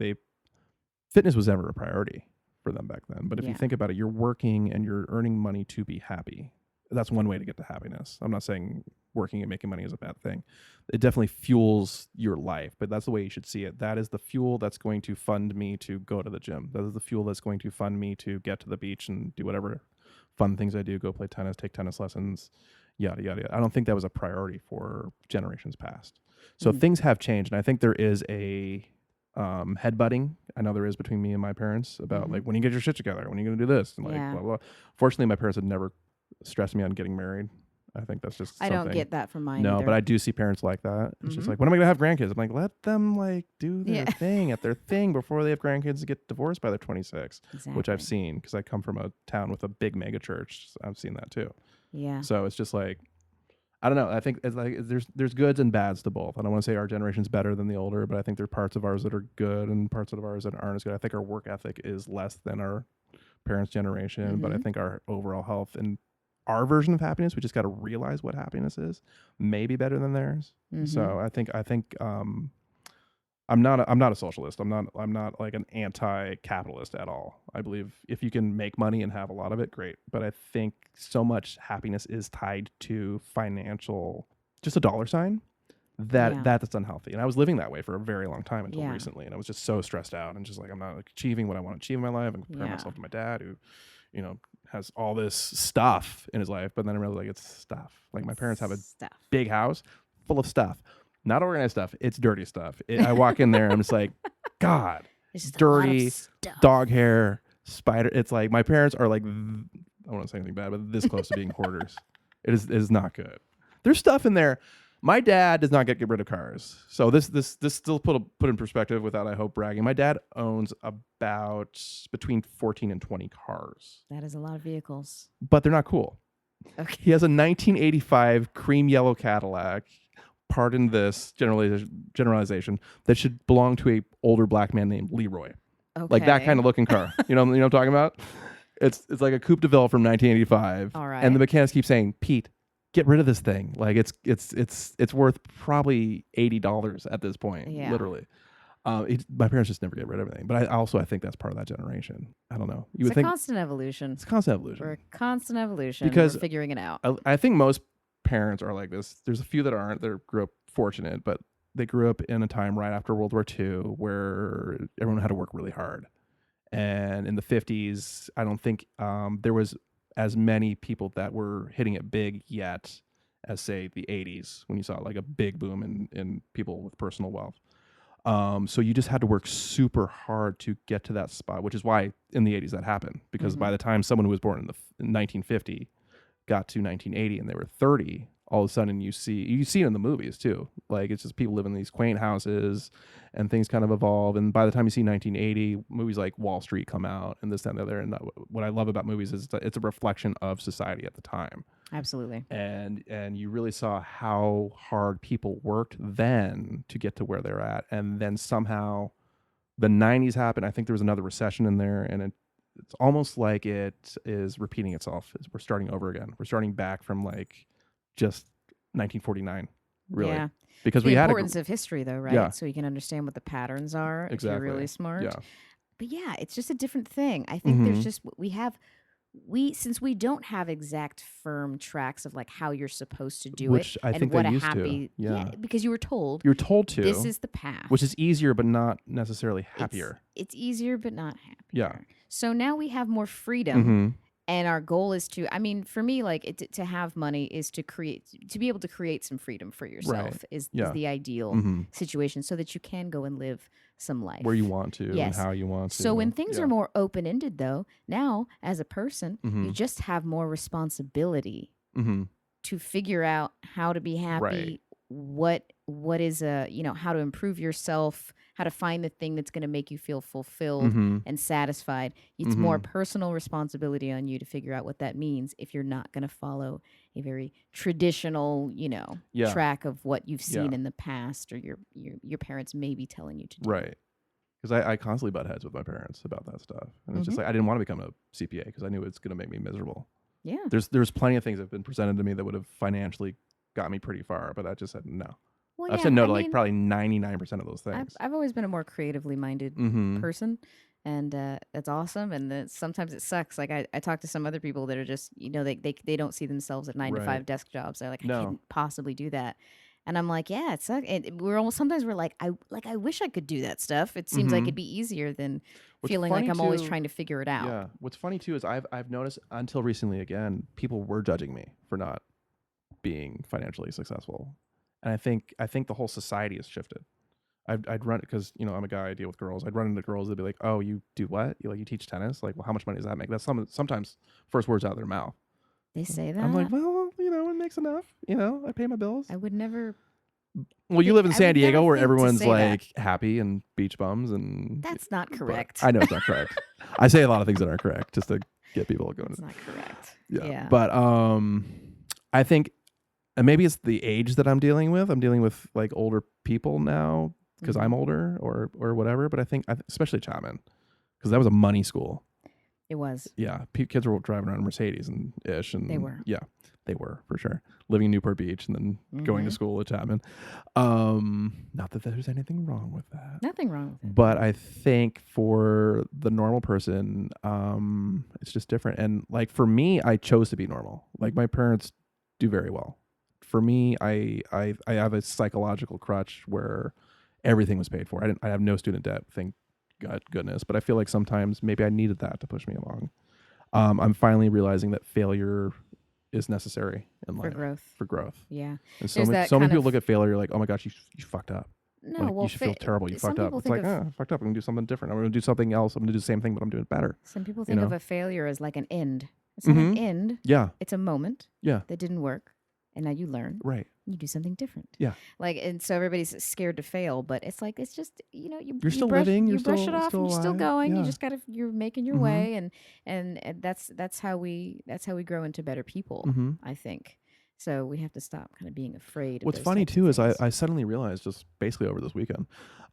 B: Fitness was never a priority for them back then. But if you think about it, you're working and you're earning money to be happy. That's one way to get to happiness. I'm not saying working and making money is a bad thing. It definitely fuels your life, but that's the way you should see it. That is the fuel that's going to fund me to go to the gym. That is the fuel that's going to fund me to get to the beach and do whatever fun things I do, go play tennis, take tennis lessons, yada, yada, yada. I don't think that was a priority for generations past. So things have changed, and I think there is a headbutting. I know there is between me and my parents about like, when you get your shit together, when are you going to do this? And like, blah, blah. Fortunately, my parents had never stressed me on getting married. I think that's just something.
A: I don't get that from mine
B: No,
A: either.
B: but I do see parents like that. It's just like, when am I going to have grandkids? I'm like, let them like do their thing at their thing before they have grandkids and get divorced by their 26, which I've seen because I come from a town with a big mega church. So I've seen that too.
A: Yeah.
B: So it's just like, I don't know. I think it's like there's goods and bads to both. I don't want to say our generation's better than the older, but I think there are parts of ours that are good and parts of ours that aren't as good. I think our work ethic is less than our parents' generation, but I think our overall health and our version of happiness, we just got to realize what happiness is, may be better than theirs. So I think I'm not a socialist. I'm not like an anti-capitalist at all. I believe if you can make money and have a lot of it, great. But I think so much happiness is tied to financial, just a dollar sign, that's unhealthy. And I was living that way for a very long time until recently. And I was just so stressed out and just like, I'm not like, achieving what I want to achieve in my life and compare myself to my dad who, has all this stuff in his life. But then I realized like, it's stuff. Like my parents have a big house full of stuff. Not organized stuff. It's dirty stuff. I walk in there and I'm just like, God, it's dirty, dog hair, spider. It's like my parents are like, I don't want to say anything bad, but this close to being hoarders. It is not good. There's stuff in there. My dad does not get rid of cars. So this still put in perspective without, I hope, bragging. My dad owns about between 14 and 20 cars.
A: That is a lot of vehicles.
B: But they're not cool.
A: Okay.
B: He has a 1985 cream yellow Cadillac. Pardon this generalization, that should belong to a older black man named Leroy. Okay. Like that kind of looking car. You know what I'm talking about? It's like a Coupe de Ville from 1985. All right. And the mechanics keep saying, Pete, get rid of this thing. Like it's worth probably $80 at this point, literally. My parents just never get rid of everything. But I think that's part of that generation. I don't know.
A: It's a constant evolution.
B: It's a constant evolution.
A: We're a constant evolution.
B: Because
A: we're figuring it out.
B: I think most parents are like this. There's a few that aren't. They grew up fortunate, but they grew up in a time right after World War II where everyone had to work really hard. And in the 50s, I don't think there was as many people that were hitting it big yet as, say, the 80s, when you saw like a big boom in people with personal wealth. So you just had to work super hard to get to that spot, which is why in the 80s that happened. Because by the time someone who was born in 1950 got to 1980 and they were 30, all of a sudden you see it in the movies too. Like it's just people live in these quaint houses and things kind of evolve. And by the time you see 1980, movies like Wall Street come out and this, that, and the other. And what I love about movies is that it's a reflection of society at the time.
A: Absolutely.
B: And you really saw how hard people worked then to get to where they're at. And then somehow the 90s happened. I think there was another recession in there, and it's almost like it is repeating itself. We're starting over again. We're starting back from like just 1949, really.
A: Yeah.
B: Because
A: the
B: we had
A: importance of history, though, right?
B: Yeah.
A: So you can understand what the patterns are if you're really smart.
B: Yeah.
A: But yeah, it's just a different thing. I think there's just since we don't have exact firm tracks of like how you're supposed to do
B: which
A: it,
B: I
A: and
B: think
A: what
B: they
A: a
B: used
A: happy,
B: to. Yeah.
A: because you were told
B: You're told to.
A: this is the path,
B: which is easier, but not necessarily happier.
A: It's easier, but not happier.
B: Yeah.
A: So now we have more freedom. And our goal is to, I mean, for me, like to have money is to be able to create some freedom for yourself is the ideal situation, so that you can go and live some life
B: where you want to and how you want to.
A: So when things are more open-ended, though, now as a person, you just have more responsibility to figure out how to be happy, what is how to improve yourself, how to find the thing that's going to make you feel fulfilled and satisfied. It's more personal responsibility on you to figure out what that means if you're not going to follow a very traditional, track of what you've seen in the past, or your parents may be telling you to do.
B: Right. Because I constantly butt heads with my parents about that stuff. And it's just like, I didn't want to become a CPA because I knew it's going to make me miserable.
A: Yeah.
B: There's plenty of things that have been presented to me that would have financially got me pretty far, but I just said no.
A: Well,
B: I've said no to like probably 99% of those things.
A: I've always been a more creatively minded person, and that's awesome. And sometimes it sucks. Like I talk to some other people that are just, they don't see themselves at 9 to 5 desk jobs. They're like, I can't possibly do that. And I'm like, yeah, it sucks. Sometimes we're like, I wish I could do that stuff. It seems like it'd be easier than feeling like I'm always trying to figure it out.
B: Yeah. What's funny too is I've noticed until recently, again, people were judging me for not being financially successful. And I think the whole society has shifted. I'd run, because I'm a guy, I deal with girls. I'd run into girls, they'd be like, "Oh, you do what? You teach tennis? Like, well, how much money does that make?" That's sometimes first words out of their mouth.
A: They say that.
B: I'm like, well, it makes enough. I pay my bills.
A: I would never.
B: Well, you live in San Diego where everyone's like
A: that.
B: happy and beach bums, and
A: that's not correct.
B: I know it's not correct. I say a lot of things that aren't correct just to get people going.
A: It's not correct.
B: Yeah. But I think. And maybe it's the age that I'm dealing with. I'm dealing with like older people now because I'm older or whatever. But I think especially Chapman, because that was a money school.
A: It was.
B: Yeah. Kids were driving around Mercedes and ish. And
A: they were.
B: Yeah, they were for sure. Living in Newport Beach and then going to school at Chapman. Not that there's anything wrong with that.
A: Nothing wrong with it.
B: But I think for the normal person, it's just different. And like for me, I chose to be normal. Like my parents do very well. For me, I have a psychological crutch where everything was paid for. I have no student debt, thank goodness. But I feel like sometimes maybe I needed that to push me along. I'm finally realizing that failure is necessary in life for growth.
A: Yeah.
B: And so many people look at failure like, oh my gosh, you fucked up.
A: No,
B: like, you should feel terrible. You fucked up. It's like, I fucked up. I'm gonna do something different. I'm gonna do something else. I'm gonna do the same thing, but I'm doing it better.
A: Some people think of a failure as like an end. It's not an end.
B: Yeah.
A: It's a moment.
B: Yeah.
A: That didn't work. And now you learn.
B: Right.
A: You do something different.
B: Yeah.
A: And so everybody's scared to fail, but it's like, it's just,
B: you're still living. You brush it off.
A: You're still going.
B: Yeah.
A: You just you're making your way. And that's how we grow into better people, I think. So we have to stop kind of being afraid.
B: What's funny too is I suddenly realized just basically over this weekend,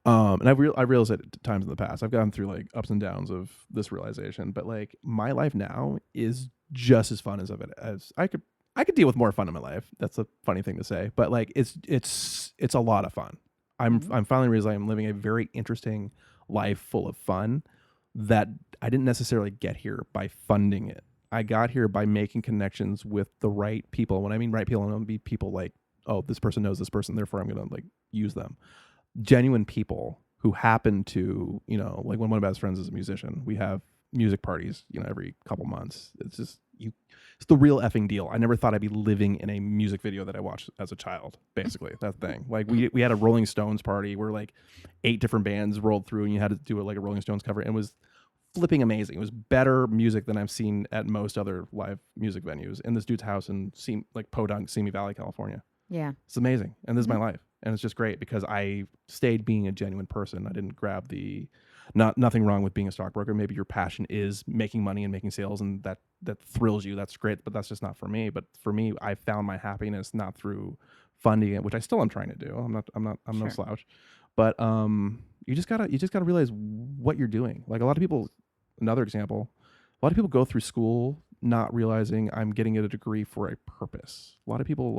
B: and I realized it at times in the past. I've gone through like ups and downs of this realization, but like my life now is just as fun as I could deal with more fun in my life. That's a funny thing to say, but like it's a lot of fun. I'm finally realizing I'm living a very interesting life full of fun that I didn't necessarily get here by funding it. I got here by making connections with the right people. When I mean right people, I don't be people like, oh, this person knows this person, therefore I'm going to like use them. Genuine people who happen to, like one of my best friends is a musician. We have music parties, every couple months. It's just it's the real effing deal. I never thought I'd be living in a music video that I watched as a child, basically. That thing. Like we had a Rolling Stones party where like 8 different bands rolled through and you had to do like a Rolling Stones cover, and it was flipping amazing. It was better music than I've seen at most other live music venues in this dude's house in Podunk, Simi Valley, California.
A: Yeah.
B: It's amazing. And this is my life. And it's just great because I stayed being a genuine person. I didn't grab nothing wrong with being a stockbroker. Maybe your passion is making money and making sales, and that thrills you. That's great, but that's just not for me. But for me, I found my happiness not through funding it, which I still am trying to do. I'm no slouch. But you just gotta realize what you're doing. Like a lot of people, another example, a lot of people go through school not realizing I'm getting a degree for a purpose. A lot of people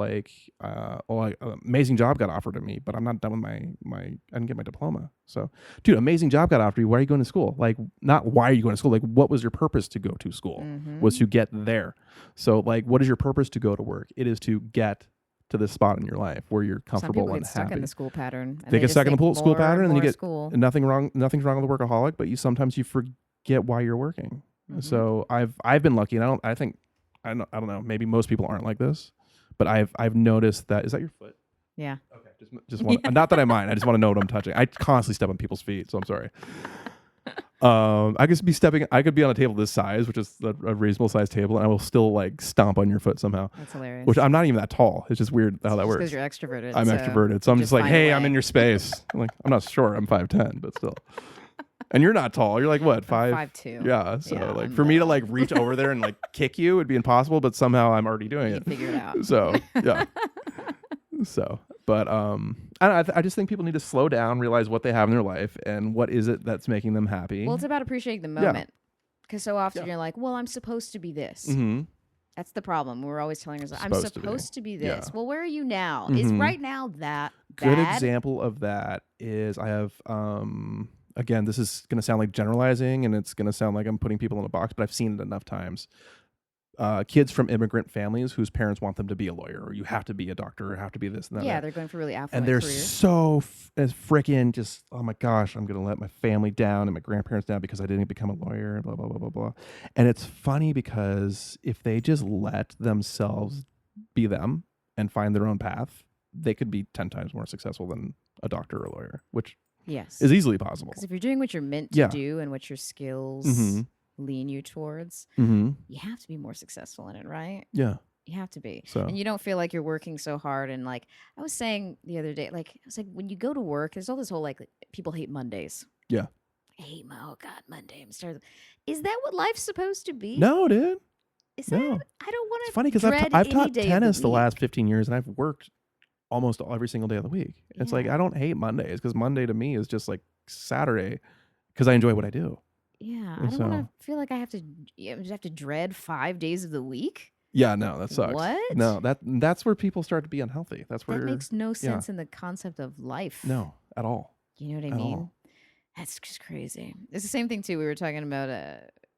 B: amazing job got offered to me, but I'm not done with my I didn't get my diploma. So, dude, amazing job got offered to you. Why are you going to school? Like, not why are you going to school? Like, what was your purpose to go to school? Was to get there. So, like, what is your purpose to go to work? It is to get to this spot in your life where you're comfortable and happy.
A: Some people get stuck in the school pattern.
B: They get stuck in the school pattern, and then you get
A: school.
B: Nothing's wrong with the workaholic, but sometimes you forget why you're working. So I've been lucky, and I don't know. Maybe most people aren't like this, but I've noticed that. Is that your foot?
A: Yeah.
B: Okay. Just want not that I mind. I just want to know what I'm touching. I constantly step on people's feet, so I'm sorry. I could be on a table this size, which is a reasonable sized table, and I will still like stomp on your foot somehow.
A: That's hilarious.
B: Which I'm not even that tall. It's just weird how that works.
A: Because you're extroverted.
B: I'm extroverted, so I'm just like, hey, I'm in your space. I'm like, I'm not sure. I'm 5'10", but still. And you're not tall. You're like what, 5'2"? Yeah. So for me to like reach over there and like kick you would be impossible, but somehow I'm already doing it.
A: Figure it out.
B: So yeah. But I just think people need to slow down, realize what they have in their life, and what is it that's making them happy.
A: Well, it's about appreciating the moment. Because so often you're like, well, I'm supposed to be this. That's the problem. We're always telling ourselves, I'm supposed to be this. Yeah. Well, where are you now? Is right now that
B: good
A: bad?
B: Example of that is I have again, this is going to sound like generalizing, and it's going to sound like I'm putting people in a box, but I've seen it enough times. Kids from immigrant families whose parents want them to be a lawyer, or you have to be a doctor, or have to be this and that.
A: Yeah, they're going for really affluent
B: and they're
A: careers.
B: so freaking just, oh my gosh, I'm going to let my family down and my grandparents down because I didn't become a lawyer, and blah, blah, blah, blah, blah. And it's funny because if they just let themselves be them and find their own path, they could be 10 times more successful than a doctor or a lawyer, which is easily possible.
A: Because if you're doing what you're meant to do and what your skills lean you towards, you have to be more successful in it, right?
B: Yeah.
A: You have to be.
B: So.
A: And you don't feel like you're working so hard. And like I was saying the other day, like I was like, when you go to work, there's all this whole like people hate Mondays.
B: Yeah.
A: I hate Monday. Is that what life's supposed to be?
B: No, dude.
A: Is that? I don't want to.
B: It's funny because I've taught tennis the last 15 years, and I've worked almost every single day of the week. Yeah. It's like I don't hate Mondays because Monday to me is just like Saturday because I enjoy what I do.
A: Yeah, I don't want to feel like I have to dread 5 days of the week.
B: Yeah, no, that sucks.
A: What?
B: No, that's where people start to be unhealthy. That
A: makes no sense in the concept of life.
B: No, at all.
A: You know what I mean? That's just crazy. It's the same thing too. We were talking about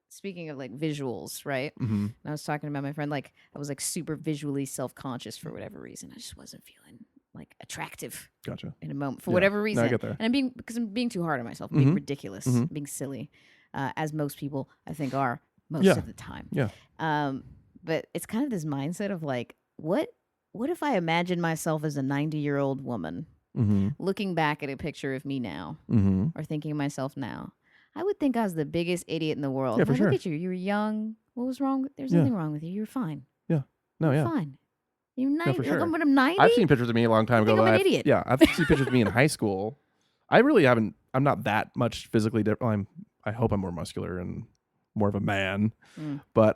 A: speaking of like visuals, right? And I was talking about my friend, like I was like super visually self-conscious for whatever reason. I just wasn't feeling like attractive.
B: Gotcha.
A: In a moment for whatever reason.
B: No, I get there.
A: And I'm being too hard on myself, being ridiculous, being silly, as most people I think are most of the time.
B: Yeah.
A: But it's kind of this mindset of like, what if I imagine myself as a 90-year-old woman looking back at a picture of me now or thinking of myself now? I would think I was the biggest idiot in the world.
B: Yeah, for sure.
A: Look at you. You were young. What was wrong? There's nothing wrong with you. You're fine.
B: Yeah. No,
A: You're fine. You're 90.
B: No, for sure.
A: When I'm 90?
B: I've seen pictures of me a long time ago.
A: I'm an idiot.
B: Yeah, I've seen pictures of me in high school. I really haven't. I'm not that much physically different. I hope I'm more muscular and more of a man. But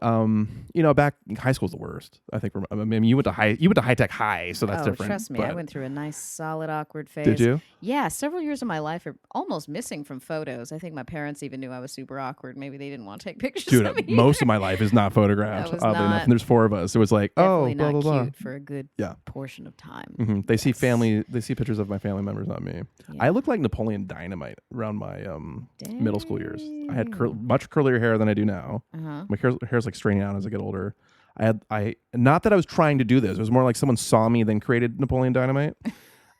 B: back high school's the worst. I think. I mean, you went to high tech high, so that's different.
A: Trust me, I went through a nice, solid, awkward phase.
B: Did you?
A: Yeah, several years of my life are almost missing from photos. I think my parents even knew I was super awkward. Maybe they didn't want to take pictures of me.
B: Most of my life is not photographed. Oddly enough, and there's 4 of us. It was like,
A: definitely
B: blah,
A: not
B: blah, blah.
A: cute for a good portion of time.
B: They see pictures of my family members, not me. Yeah. I looked like Napoleon Dynamite around my middle school years. I had much curlier hair than I do now. My hair's like straightening out as I get older. I not that I was trying to do this. It was more like someone saw me then created Napoleon Dynamite.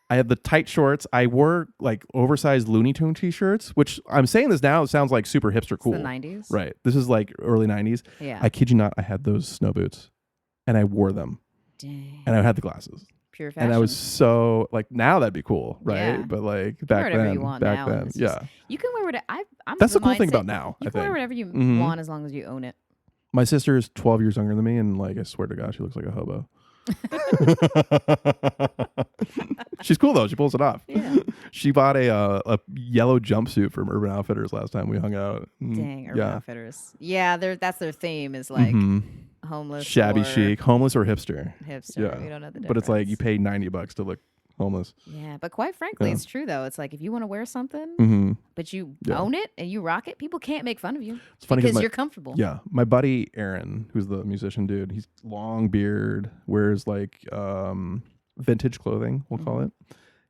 B: I had the tight shorts. I wore like oversized Looney Tune t-shirts, which I'm saying this now, it sounds like super hipster cool.
A: It's the 90s.
B: Right. This is like early 90s.
A: Yeah.
B: I kid you not, I had those snow boots and I wore them.
A: Dang.
B: And I had the glasses.
A: Pure fashion.
B: And I was so like, now that'd be cool, right?
A: Yeah.
B: But like
A: You
B: back
A: wear whatever
B: then,
A: you want now, and it's just-
B: yeah.
A: You can wear whatever. I'm
B: That's the
A: of
B: cool thing
A: mindset,
B: about now,
A: You
B: I
A: can wear
B: think.
A: whatever you
B: Mhm.
A: want as long as you own it.
B: My sister is 12 years younger than me, and like I swear to God, she looks like a hobo. She's cool though. She pulls it off.
A: Yeah.
B: She bought a yellow jumpsuit from Urban Outfitters last time we hung out.
A: Dang, Urban
B: yeah.
A: Outfitters. Yeah, that's their theme is like homeless,
B: shabby
A: or
B: chic, homeless or hipster.
A: hipster.
B: Yeah.
A: We don't know the difference.
B: But it's like you pay $90 to look homeless.
A: Yeah, but quite frankly,
B: Yeah.
A: it's true though. It's like if you want to wear something, but you own it and you rock it, people can't make fun of you.
B: It's funny
A: because you're comfortable.
B: Yeah, my buddy Aaron, who's the musician dude, he's long beard, wears like vintage clothing, we'll call it.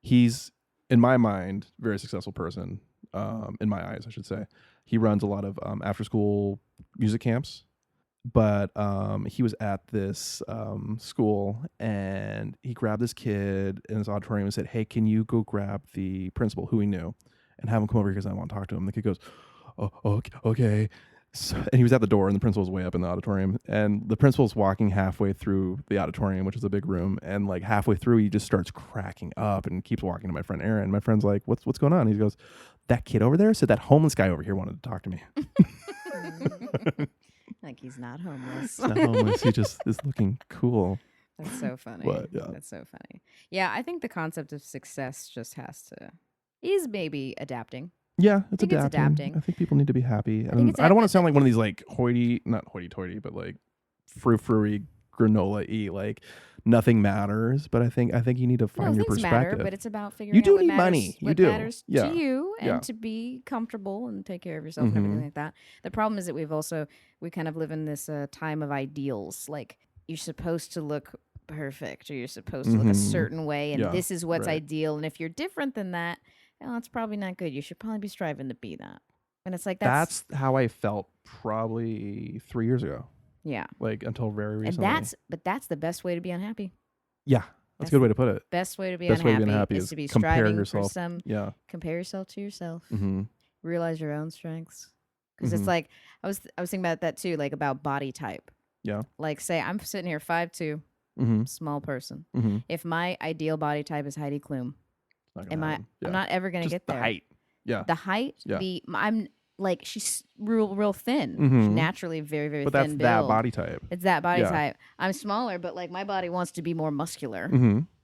B: He's, in my mind, very successful person. In my eyes, I should say. He runs a lot of after school music camps. But he was at this school, and he grabbed this kid in his auditorium and said, "Hey, can you go grab the principal," who he knew, "and have him come over here because I want to talk to him." The kid goes, "Oh, okay." So, and he was at the door, and the principal was way up in the auditorium. And the principal's walking halfway through the auditorium, which is a big room, and like halfway through, he just starts cracking up and keeps walking to my friend Aaron. My friend's like, "What's going on?" He goes, "That kid over there said that homeless guy over here wanted to talk to me."
A: Like he's not homeless.
B: He's not homeless. He just is looking cool.
A: That's so funny.
B: But, yeah.
A: That's so funny. Yeah, I think the concept of success just is maybe adapting.
B: Yeah, it's
A: think it's
B: adapting.
A: adapting.
B: I think people need to be happy.
A: think
B: And
A: it's
B: I don't want to sound like one of these like not hoity-toity, but like frou-frou-y, granola-y, like nothing matters. But I think you need to find your
A: things
B: perspective.
A: matter, but it's about figuring
B: You
A: out
B: do
A: what
B: need
A: matters,
B: money. You
A: what
B: do.
A: matters
B: Yeah.
A: to you and
B: Yeah.
A: to be comfortable and take care of yourself and everything like that. The problem is that we kind of live in this time of ideals. Like you're supposed to look perfect or you're supposed to look a certain way, and
B: Yeah,
A: this is what's
B: right.
A: ideal. And if you're different than that, it's probably not good. You should probably be striving to be that. And it's like
B: That's how I felt probably 3 years ago.
A: yeah.
B: Like until very recently.
A: And that's the best way to be unhappy.
B: Yeah. That's a good way to put it.
A: Best way to be
B: Best way
A: unhappy,
B: to be unhappy
A: is
B: is
A: to be
B: compare
A: striving
B: yourself.
A: for some.
B: Yeah.
A: Compare yourself to yourself.
B: Mm-hmm.
A: Realize your own strengths. Because it's like I was thinking about that too, like about body type.
B: Yeah.
A: Like say I'm sitting here 5'2", small person.
B: Mm-hmm.
A: If my ideal body type is Heidi Klum, I'm not ever gonna
B: Just
A: get there.
B: the height. Yeah.
A: The height.
B: Yeah.
A: I'm like she's real thin.
B: Mhm.
A: She's naturally very very
B: But
A: thin.
B: that's that
A: build.
B: body type.
A: It's that body
B: Yeah.
A: type. I'm smaller, but like my body wants to be more muscular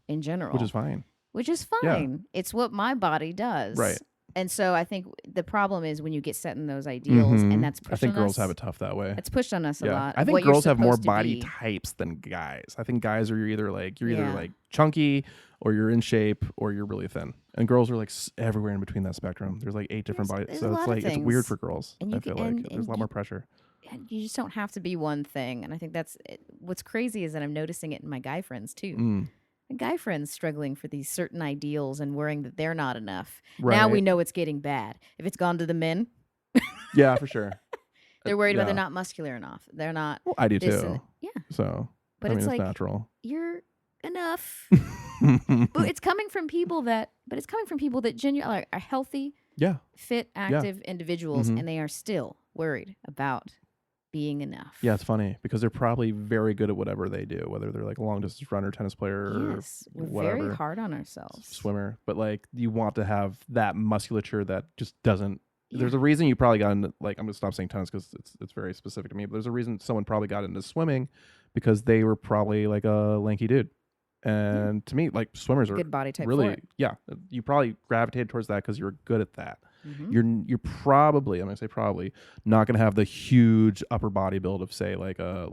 A: in general,
B: Which is fine.
A: fine.
B: Yeah.
A: It's what my body does.
B: Right.
A: And so I think the problem is when you get set in those ideals, and that's pushed
B: I think
A: on
B: girls
A: us.
B: have it tough that way.
A: It's pushed on us a lot.
B: I
A: of
B: think
A: what you're
B: girls have more
A: supposed to
B: body
A: be.
B: types than guys. I think guys are either like
A: Yeah.
B: like chunky or you're in shape or you're really thin. And girls are like everywhere in between that spectrum. There's like 8 different bodies.
A: There's
B: So
A: a
B: it's
A: lot of
B: like it's weird
A: things.
B: for girls.
A: And
B: I
A: you
B: feel
A: can-
B: like
A: and
B: there's a lot more pressure.
A: And you just don't have to be one thing. And I think that's what's crazy is that I'm noticing it in my guy friends too. My guy friends struggling for these certain ideals and worrying that they're not enough. Now we
B: Right.
A: know it's getting bad. If it's gone to the men,
B: Yeah, for sure.
A: they're worried about
B: yeah.
A: they're not muscular enough. They're not.
B: Well, I do
A: this
B: too.
A: and- yeah.
B: So
A: But
B: I mean,
A: it's
B: it's
A: like
B: natural.
A: you're enough. But it's coming from people that genuinely are healthy,
B: Yeah.
A: fit, active individuals,
B: Mhm.
A: and they are still worried about being enough.
B: Yeah, it's funny because they're probably very good at whatever they do, whether they're like a long distance runner, tennis player,
A: Yes,
B: or
A: we're
B: whatever,
A: very hard on ourselves.
B: swimmer. But like you want to have that musculature that just doesn't. There's
A: Yeah.
B: a reason you probably got into like I'm gonna stop saying tennis because it's very specific to me. But there's a reason someone probably got into swimming because they were probably like a lanky dude. And to me, like swimmers are
A: Good body type for
B: really
A: it.
B: you probably gravitated towards that because you're good at that.
A: Mhm.
B: You're probably, I'm gonna say probably, not gonna have the huge upper body build of say like a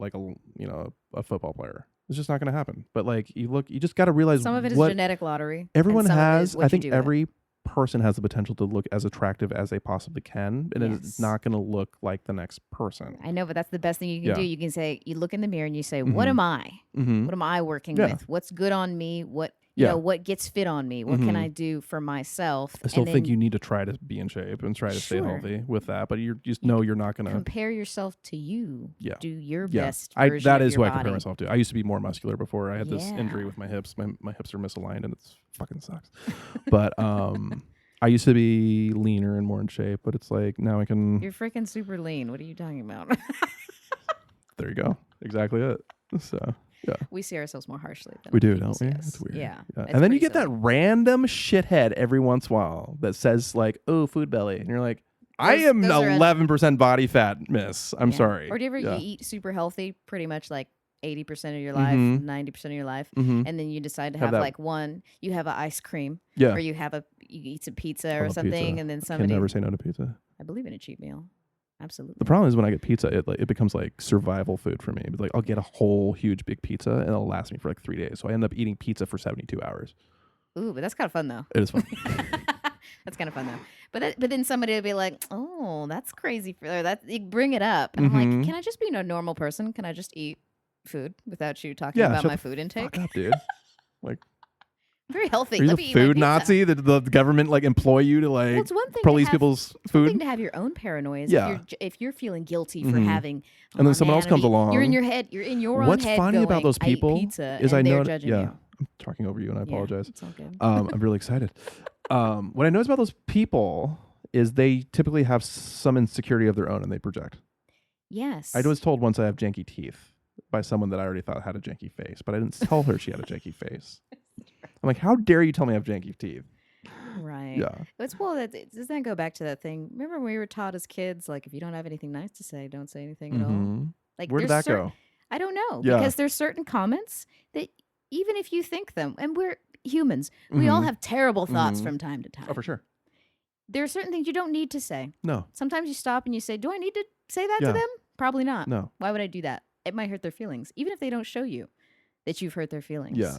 B: a football player. It's just not gonna happen. But like you just got to realize
A: Some of it is
B: what
A: genetic lottery. and
B: everyone
A: some of it
B: has.
A: is what
B: I
A: you
B: think
A: do with it.
B: every person has the potential to look as attractive as they possibly can, and
A: Yes.
B: it's not gonna look like the next person.
A: I know, but that's the best thing you can
B: Yeah.
A: do. You can say, you look in the mirror and you say, what
B: Mhm.
A: am I?
B: Mm-hmm.
A: What am I working
B: Yeah.
A: with? What's good on me? What
B: Yeah.
A: what gets fit on me? What can
B: Mhm.
A: I do for myself?
B: I still
A: And
B: think
A: then
B: you need to try to be in shape and try to stay
A: Sure.
B: healthy with that. But you just know you're not gonna.
A: compare yourself to you.
B: Yeah.
A: Do your
B: Yeah,
A: best version
B: that
A: of
B: is
A: your
B: who I
A: body.
B: compare myself to. I used to be more muscular before. I had this injury
A: Yeah.
B: with my hips. My hips are misaligned and it's fucking sucks. But I used to be leaner and more in shape. But it's like now I can.
A: You're freaking super lean. What are you talking about?
B: There you go. Exactly it. So Yeah.
A: We see ourselves more harshly than
B: We do,
A: people
B: don't we?
A: see us.
B: That's weird.
A: Yeah. It's
B: And then you
A: pretty
B: get that
A: silly.
B: random shithead every once in a while that says like, "Oh, food belly," and you're like, "I am
A: Those are
B: 11% body fat, miss. I'm
A: Yeah.
B: sorry."
A: Or do you ever you eat super healthy, pretty much like 80% of your life, 90% of your life, and then you decide to have
B: that-
A: like you have an ice cream,
B: Yeah.
A: or you eat some pizza
B: I
A: or
B: love
A: something,
B: pizza.
A: and then
B: I can
A: somebody.
B: never say no to pizza.
A: I believe in a cheat meal. Absolutely.
B: The problem is when I get pizza, it becomes like survival food for me. But like I'll get a whole huge big pizza and it'll last me for like 3 days. So I end up eating pizza for 72 hours.
A: Ooh, but that's kind of fun though.
B: It is fun.
A: That's kind of fun though. But then somebody will be like, "Oh, that's crazy for that." You bring it up, and I'm like, "Can I just be a normal person? Can I just eat food without you talking about my food intake?"
B: Fuck up, dude. Like,
A: very healthy.
B: are you
A: Let
B: a
A: me eat my
B: food
A: pizza.
B: Nazi? The government like employ you to like
A: Well, it's one thing
B: police
A: to have,
B: people's
A: it's one
B: food?
A: thing to have your own paranoias.
B: Yeah.
A: If you're feeling guilty for having,
B: And then someone else comes along.
A: You're in your head. You're in your own
B: What's
A: head.
B: funny
A: going,
B: about those
A: "I eat
B: people
A: pizza,"
B: is
A: and
B: I
A: they're
B: know.
A: judging
B: Yeah,
A: you.
B: I'm talking over you, and I apologize.
A: It's all good.
B: I'm really excited. What I notice about those people is they typically have some insecurity of their own, and they project.
A: Yes.
B: I was told once I have janky teeth by someone that I already thought had a janky face, but I didn't tell her she had a janky face. I'm like, how dare you tell me I have janky teeth?
A: Right.
B: Yeah.
A: Does that go back to that thing? Remember when we were taught as kids, like if you don't have anything nice to say, don't say anything at all. Like
B: Where did that go?
A: I don't know,
B: Yeah.
A: because there's certain comments that even if you think them, and we're humans, we all have terrible thoughts from time to time.
B: Oh, for sure.
A: There are certain things you don't need to say.
B: No.
A: Sometimes you stop and you say, "Do I need to say that
B: Yeah.
A: to them?" Probably not.
B: No.
A: Why would I do that? It might hurt their feelings, even if they don't show you that you've hurt their feelings.
B: Yeah.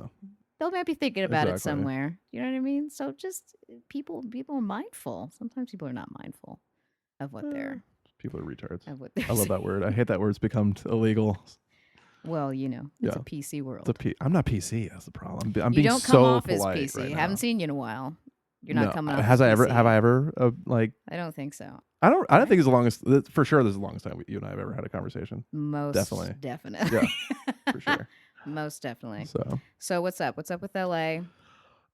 A: They'll might be thinking about it
B: Exactly.
A: somewhere. You know what I mean? So just people are mindful. Sometimes people are not mindful of what they're
B: People are retards.
A: of what they're
B: I love that word. I hate that word. It's become illegal.
A: Well, it's
B: Yeah.
A: a PC world.
B: I'm not PC. That's the problem. I'm
A: You
B: being
A: don't come
B: so
A: off as
B: polite
A: PC.
B: right now.
A: Haven't seen you in a while. You're not
B: No.
A: coming off.
B: Has
A: as
B: I ever?
A: PC.
B: Have I ever? Like,
A: I don't think so.
B: I don't think it's the longest. For sure, this is the longest time you and I have ever had a conversation.
A: Most
B: Definitely.
A: definitely.
B: Yeah, for sure.
A: Most definitely.
B: So
A: what's up? What's up with LA?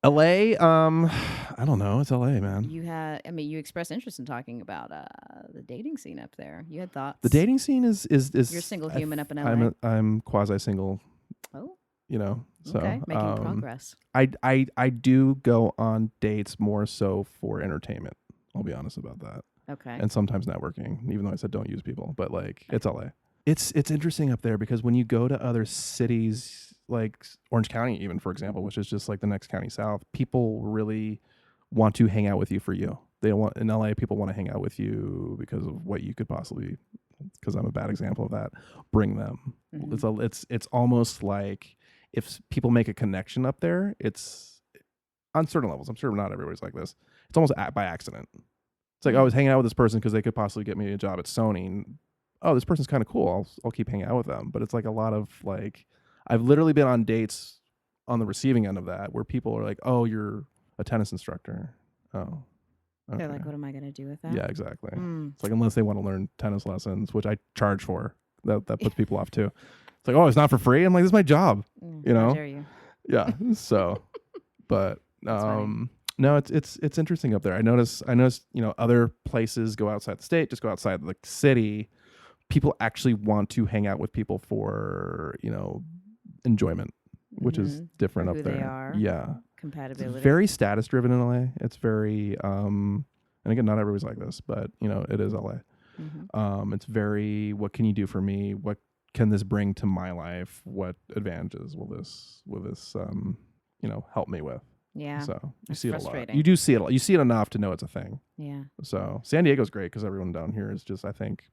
B: LA, I don't know. It's LA, man.
A: You expressed interest in talking about the dating scene up there. You had thoughts.
B: The dating scene is
A: You're a single human up in LA.
B: I'm quasi single.
A: Oh.
B: You know. So
A: Okay, making progress.
B: I do go on dates more so for entertainment. I'll be honest about that.
A: Okay.
B: And sometimes networking, even though I said don't use people, but like it's LA. It's interesting up there because when you go to other cities like Orange County, even for example, which is just like the next county south, people really want to hang out with you for you. They want in LA, people want to hang out with you because of what you could possibly, because I'm a bad example of that, bring them. Mm-hmm. It's almost like if people make a connection up there, it's on certain levels. I'm sure not everybody's like this. It's almost by accident. It's like, I was hanging out with this person because they could possibly get me a job at Sony. And, oh, this person's kind of cool. I'll keep hanging out with them. But it's like a lot of like, I've literally been on dates on the receiving end of that where people are like, oh, you're a tennis instructor. Oh, okay.
A: They're like, what am I going to do with that?
B: Yeah, exactly. It's like, unless they want to learn tennis lessons, which I charge for, that puts people off too. It's like, oh, it's not for free. I'm like, this is my job. You know?
A: How dare you?
B: Yeah. So, but no, it's interesting up there. I noticed, other places go outside the state, just go outside the city. People actually want to hang out with people for, enjoyment, which is different up there.
A: They are.
B: Yeah.
A: Compatibility.
B: It's very status driven in LA. It's very, and again, not everybody's like this, but it is LA. Mm-hmm. It's very, what can you do for me? What can this bring to my life? What advantages will this help me with?
A: Yeah.
B: So you see it a lot. You do see it a lot. You see it enough to know it's a thing.
A: Yeah.
B: So San Diego's great because everyone down here is just, I think,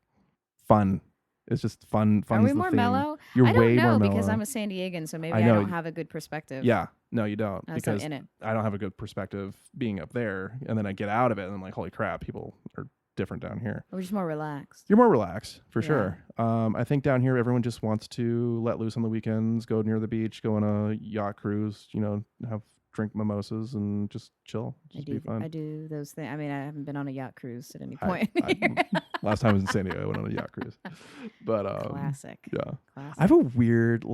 B: fun. It's just fun.
A: Are we more mellow?
B: You're
A: I don't
B: way
A: know
B: more mellow.
A: because I'm a San Diegan, so maybe I don't have a good perspective.
B: Yeah. No, you don't.
A: Because in it.
B: I don't have a good perspective being up there. And then I get out of it and I'm like, holy crap, people are different down here.
A: We're just more relaxed.
B: You're more relaxed, for sure. I think down here, everyone just wants to let loose on the weekends, go near the beach, go on a yacht cruise, drink mimosas and just chill. Be fun.
A: I do those things. I mean, I haven't been on a yacht cruise at any point.
B: Last time I was in San Diego, I went on a yacht cruise. But
A: classic.
B: Yeah.
A: Classic.
B: I have a weird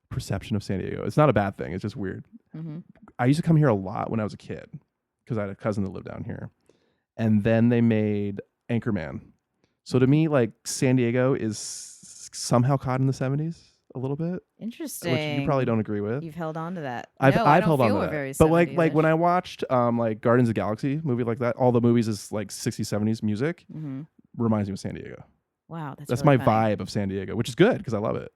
B: perception of San Diego. It's not a bad thing. It's just weird. Mm-hmm. I used to come here a lot when I was a kid because I had a cousin that lived down here. And then they made Anchorman. So to me, San Diego is somehow caught in the 70s a little bit,
A: Interesting.
B: which you probably don't agree with.
A: You've held on to that.
B: I've
A: I don't
B: held on
A: feel
B: to
A: a very
B: that. But like
A: 70s-ish.
B: when I watched like Guardians of the Galaxy movie like that, all the movies is like 60s, 70s music. Reminds me of San Diego.
A: Wow, that's
B: really
A: my
B: vibe of San Diego, which is good because I love it.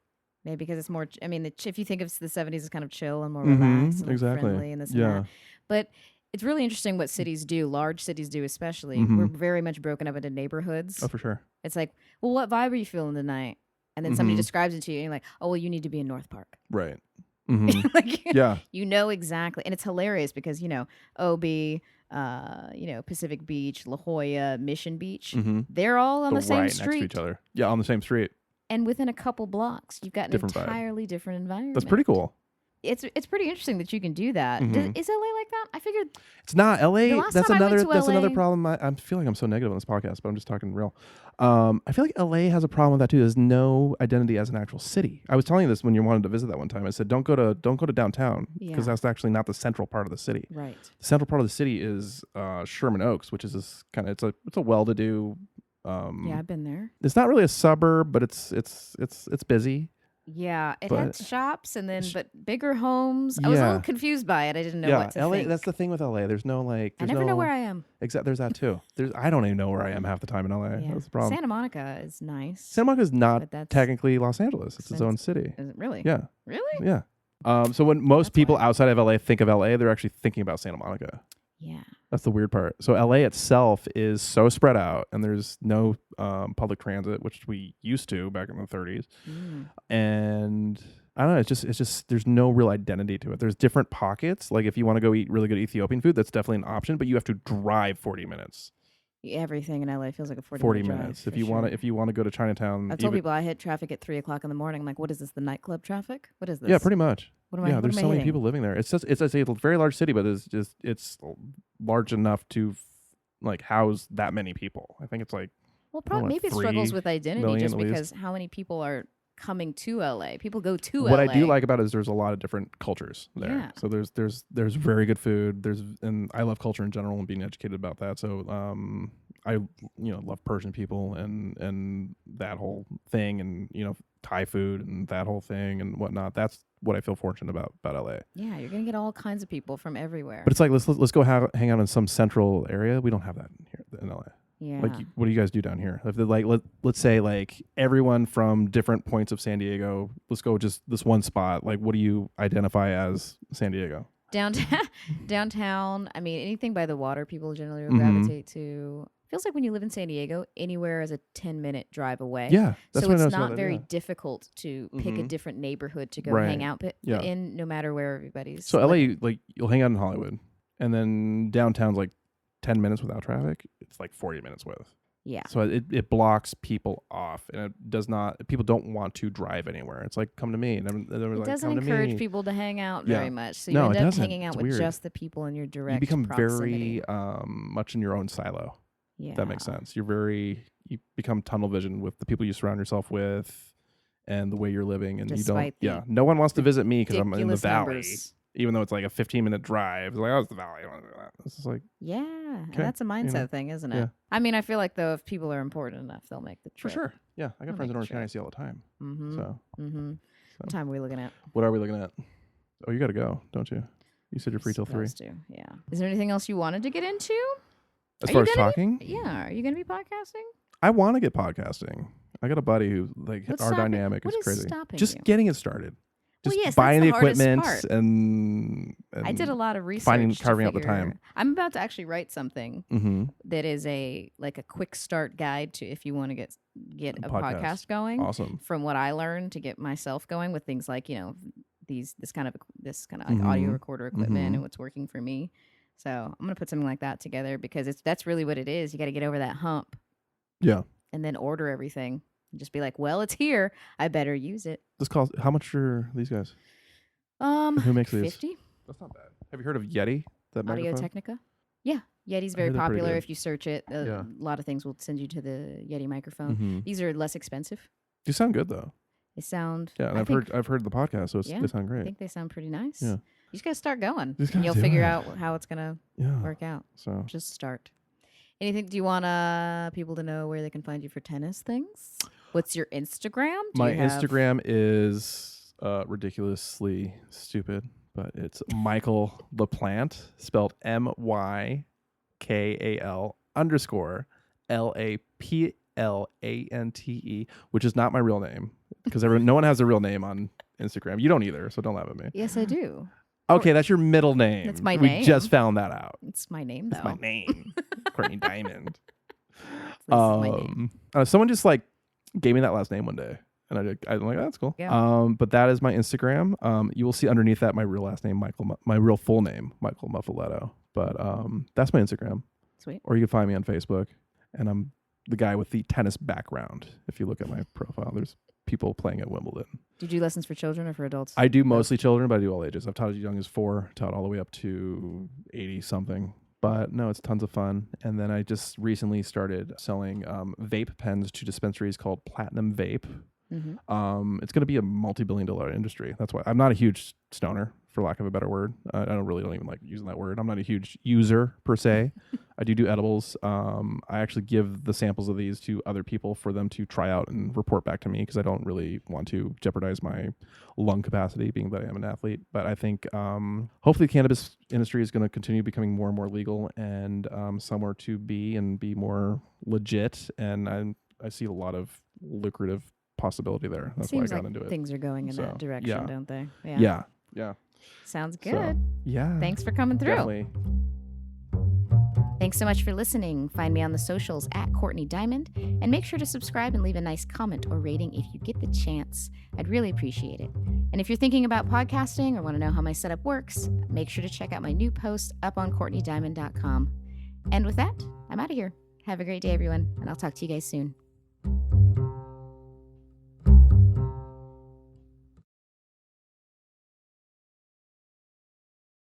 A: Maybe because it's more. I mean, if you think of the 70s as kind of chill and more relaxed and like friendly and this and that, but it's really interesting what cities do. Large cities do, especially. We're very much broken up into neighborhoods.
B: Oh, for sure.
A: It's like, well, what vibe are you feeling tonight? And then somebody describes it to you, and you're like, oh, well, you need to be in North Park.
B: Right.
A: Like,
B: yeah.
A: You know exactly. And it's hilarious because, OB, Pacific Beach, La Jolla, Mission Beach, they're all on the same
B: right
A: street.
B: next to each other. Yeah, on the same street.
A: And within a couple blocks, you've got an entirely different environment.
B: That's pretty cool.
A: It's pretty interesting that you can do that. Is LA like that? I figured
B: it's not LA. That's another
A: LA,
B: problem. I feel like I'm so negative on this podcast, but I'm just talking real. I feel like LA has a problem with that too. There's no identity as an actual city. I was telling you this when you wanted to visit that one time. I said don't go to downtown because that's actually not the central part of the city.
A: Right.
B: The central part of the city is Sherman Oaks, which is this kind of it's a well-to-do.
A: Yeah, I've been there.
B: It's not really a suburb, but it's busy.
A: Yeah, it had shops and then but bigger homes. I was a little confused by it. I didn't know what to
B: LA,
A: think.
B: That's the thing with LA. There's no like.
A: I never know where I am.
B: Exactly. There's that too. I don't even know where I am half the time in LA.
A: Yeah.
B: That's the problem.
A: Santa Monica is nice.
B: Santa Monica is not technically Los Angeles. It's its own city.
A: Is it really?
B: Yeah.
A: Really?
B: Yeah. So when most people outside of LA think of LA, they're actually thinking about Santa Monica.
A: Yeah.
B: That's the weird part. So LA itself is so spread out, and there's no public transit, which we used to back in the 30s. And I don't know. It's just there's no real identity to it. There's different pockets. Like if you want to go eat really good Ethiopian food, that's definitely an option, but you have to drive 40 minutes.
A: Everything in LA feels like a 40
B: minutes. If you want to go to Chinatown,
A: I told people I hit traffic at 3:00 in the morning. I'm like, what is this? The nightclub traffic? What is this?
B: Yeah, pretty much.
A: There's
B: so many people living there. It's a very large city, but it's large enough to like house that many people. I think it's like
A: maybe it struggles with identity just because how many people are coming to LA. People go to LA.
B: What I do like about it is there's a lot of different cultures there.
A: Yeah.
B: So there's very good food. And I love culture in general and being educated about that. So I love Persian people and that whole thing and Thai food and that whole thing and whatnot. That's what I feel fortunate about LA.
A: Yeah, you're gonna get all kinds of people from everywhere.
B: But it's like let's go hang out in some central area. We don't have that here in LA.
A: Yeah.
B: Like, what do you guys do down here? If let's say like everyone from different points of San Diego, let's go just this one spot. Like, what do you identify as San Diego?
A: Downtown. I mean, anything by the water, people generally will gravitate to. Feels like when you live in San Diego, anywhere is a 10-minute drive away.
B: Yeah,
A: that's so it's not very difficult to pick a different neighborhood to go hang out in, no matter where everybody's.
B: So LA, like you'll hang out in Hollywood, and then downtown's like 10 minutes without traffic. It's like 40 minutes with.
A: Yeah.
B: So it blocks people off, and it does not. People don't want to drive anywhere. It's like come to me, and
A: it doesn't encourage people to hang out very much. So you end up hanging out with just the people in your direct.
B: You become
A: proximity.
B: very much in your own silo.
A: Yeah.
B: If that makes sense. You become tunnel vision with the people you surround yourself with, and the way you're living, and no one wants to visit me because I'm in the valley. Even though it's like a 15-minute drive, it's like, oh, it's the valley. It's just like,
A: and that's a mindset thing, isn't it?
B: Yeah.
A: I mean, I feel like though, if people are important enough, they'll make the trip.
B: For sure. Yeah, I got friends in Orange County I see all the time. So,
A: what time are we looking at?
B: What are we looking at? Oh, you got to go, don't you? You said you're free till 3.
A: Yeah. Is there anything else you wanted to get into?
B: As far as talking?
A: Are you going to be podcasting?
B: I want to get podcasting. I got a buddy who our dynamic is crazy. Just getting it started. Just buying the equipment and
A: I did a lot of research.
B: Carving out the time.
A: I'm about to actually write something that is a quick start guide to if you want to get a podcast going.
B: Awesome.
A: From what I learned to get myself going with things like this kind of like audio recorder equipment and what's working for me. So I'm gonna put something like that together because that's really what it is. You got to get over that hump.
B: Yeah.
A: And then order everything. And just be like, well, it's here. I better use it.
B: This costs. How much are these guys? Who makes these?
A: $50.
B: That's not bad. Have you heard of Yeti? That
A: Audio
B: microphone?
A: Technica. Yeah, Yeti's very popular. If you search it, a lot of things will send you to the Yeti microphone. These are less expensive.
B: You sound good though.
A: They sound.
B: Yeah, and I've heard the podcast, so they sound great.
A: I think they sound pretty nice.
B: Yeah.
A: You just gotta start going, and you'll figure out how it's gonna work out.
B: So
A: just start. Anything? Do you want people to know where they can find you for tennis things? What's your Instagram?
B: My Instagram is ridiculously stupid, but it's Michael LaPlante, spelled MYKAL_LAPLANTE, which is not my real name because no one has a real name on Instagram. You don't either, so don't laugh at me.
A: Yes, I do.
B: Okay, that's your middle name.
A: That's my name.
B: We just found that out.
A: It's my name, though.
B: It's my name, Courtney Diamond.
A: My name.
B: Someone just like gave me that last name one day, and I'm like, oh, that's cool.
A: Yeah.
B: But that is my Instagram. You will see underneath that my real last name, my real full name, Michael Muffoletto. But that's my Instagram.
A: Sweet.
B: Or you can find me on Facebook, and I'm the guy with the tennis background. If you look at my profile, there's people playing at Wimbledon.
A: Do you do lessons for children or for adults?
B: I do mostly children, but I do all ages. I've taught as young as 4, taught all the way up to 80 something. But no, it's tons of fun. And then I just recently started selling vape pens to dispensaries called Platinum Vape. Mm-hmm. It's going to be a multi-billion-dollar industry. That's why I'm not a huge stoner, for lack of a better word. I don't even like using that word. I'm not a huge user per se. I do edibles. I actually give the samples of these to other people for them to try out and report back to me because I don't really want to jeopardize my lung capacity, being that I am an athlete. But I think hopefully the cannabis industry is going to continue becoming more and more legal and somewhere to be and be more legit. And I see a lot of lucrative possibility there. That's why I got into it.
A: Things are going in that direction, don't they?
B: Yeah.
A: Sounds good.
B: So, yeah.
A: Thanks for coming through.
B: Definitely.
A: Thanks so much for listening. Find me on the socials at Courtney Diamond, and make sure to subscribe and leave a nice comment or rating if you get the chance. I'd really appreciate it. And if you're thinking about podcasting or want to know how my setup works, make sure to check out my new post up on CourtneyDiamond.com. And with that, I'm out of here. Have a great day, everyone, and I'll talk to you guys soon.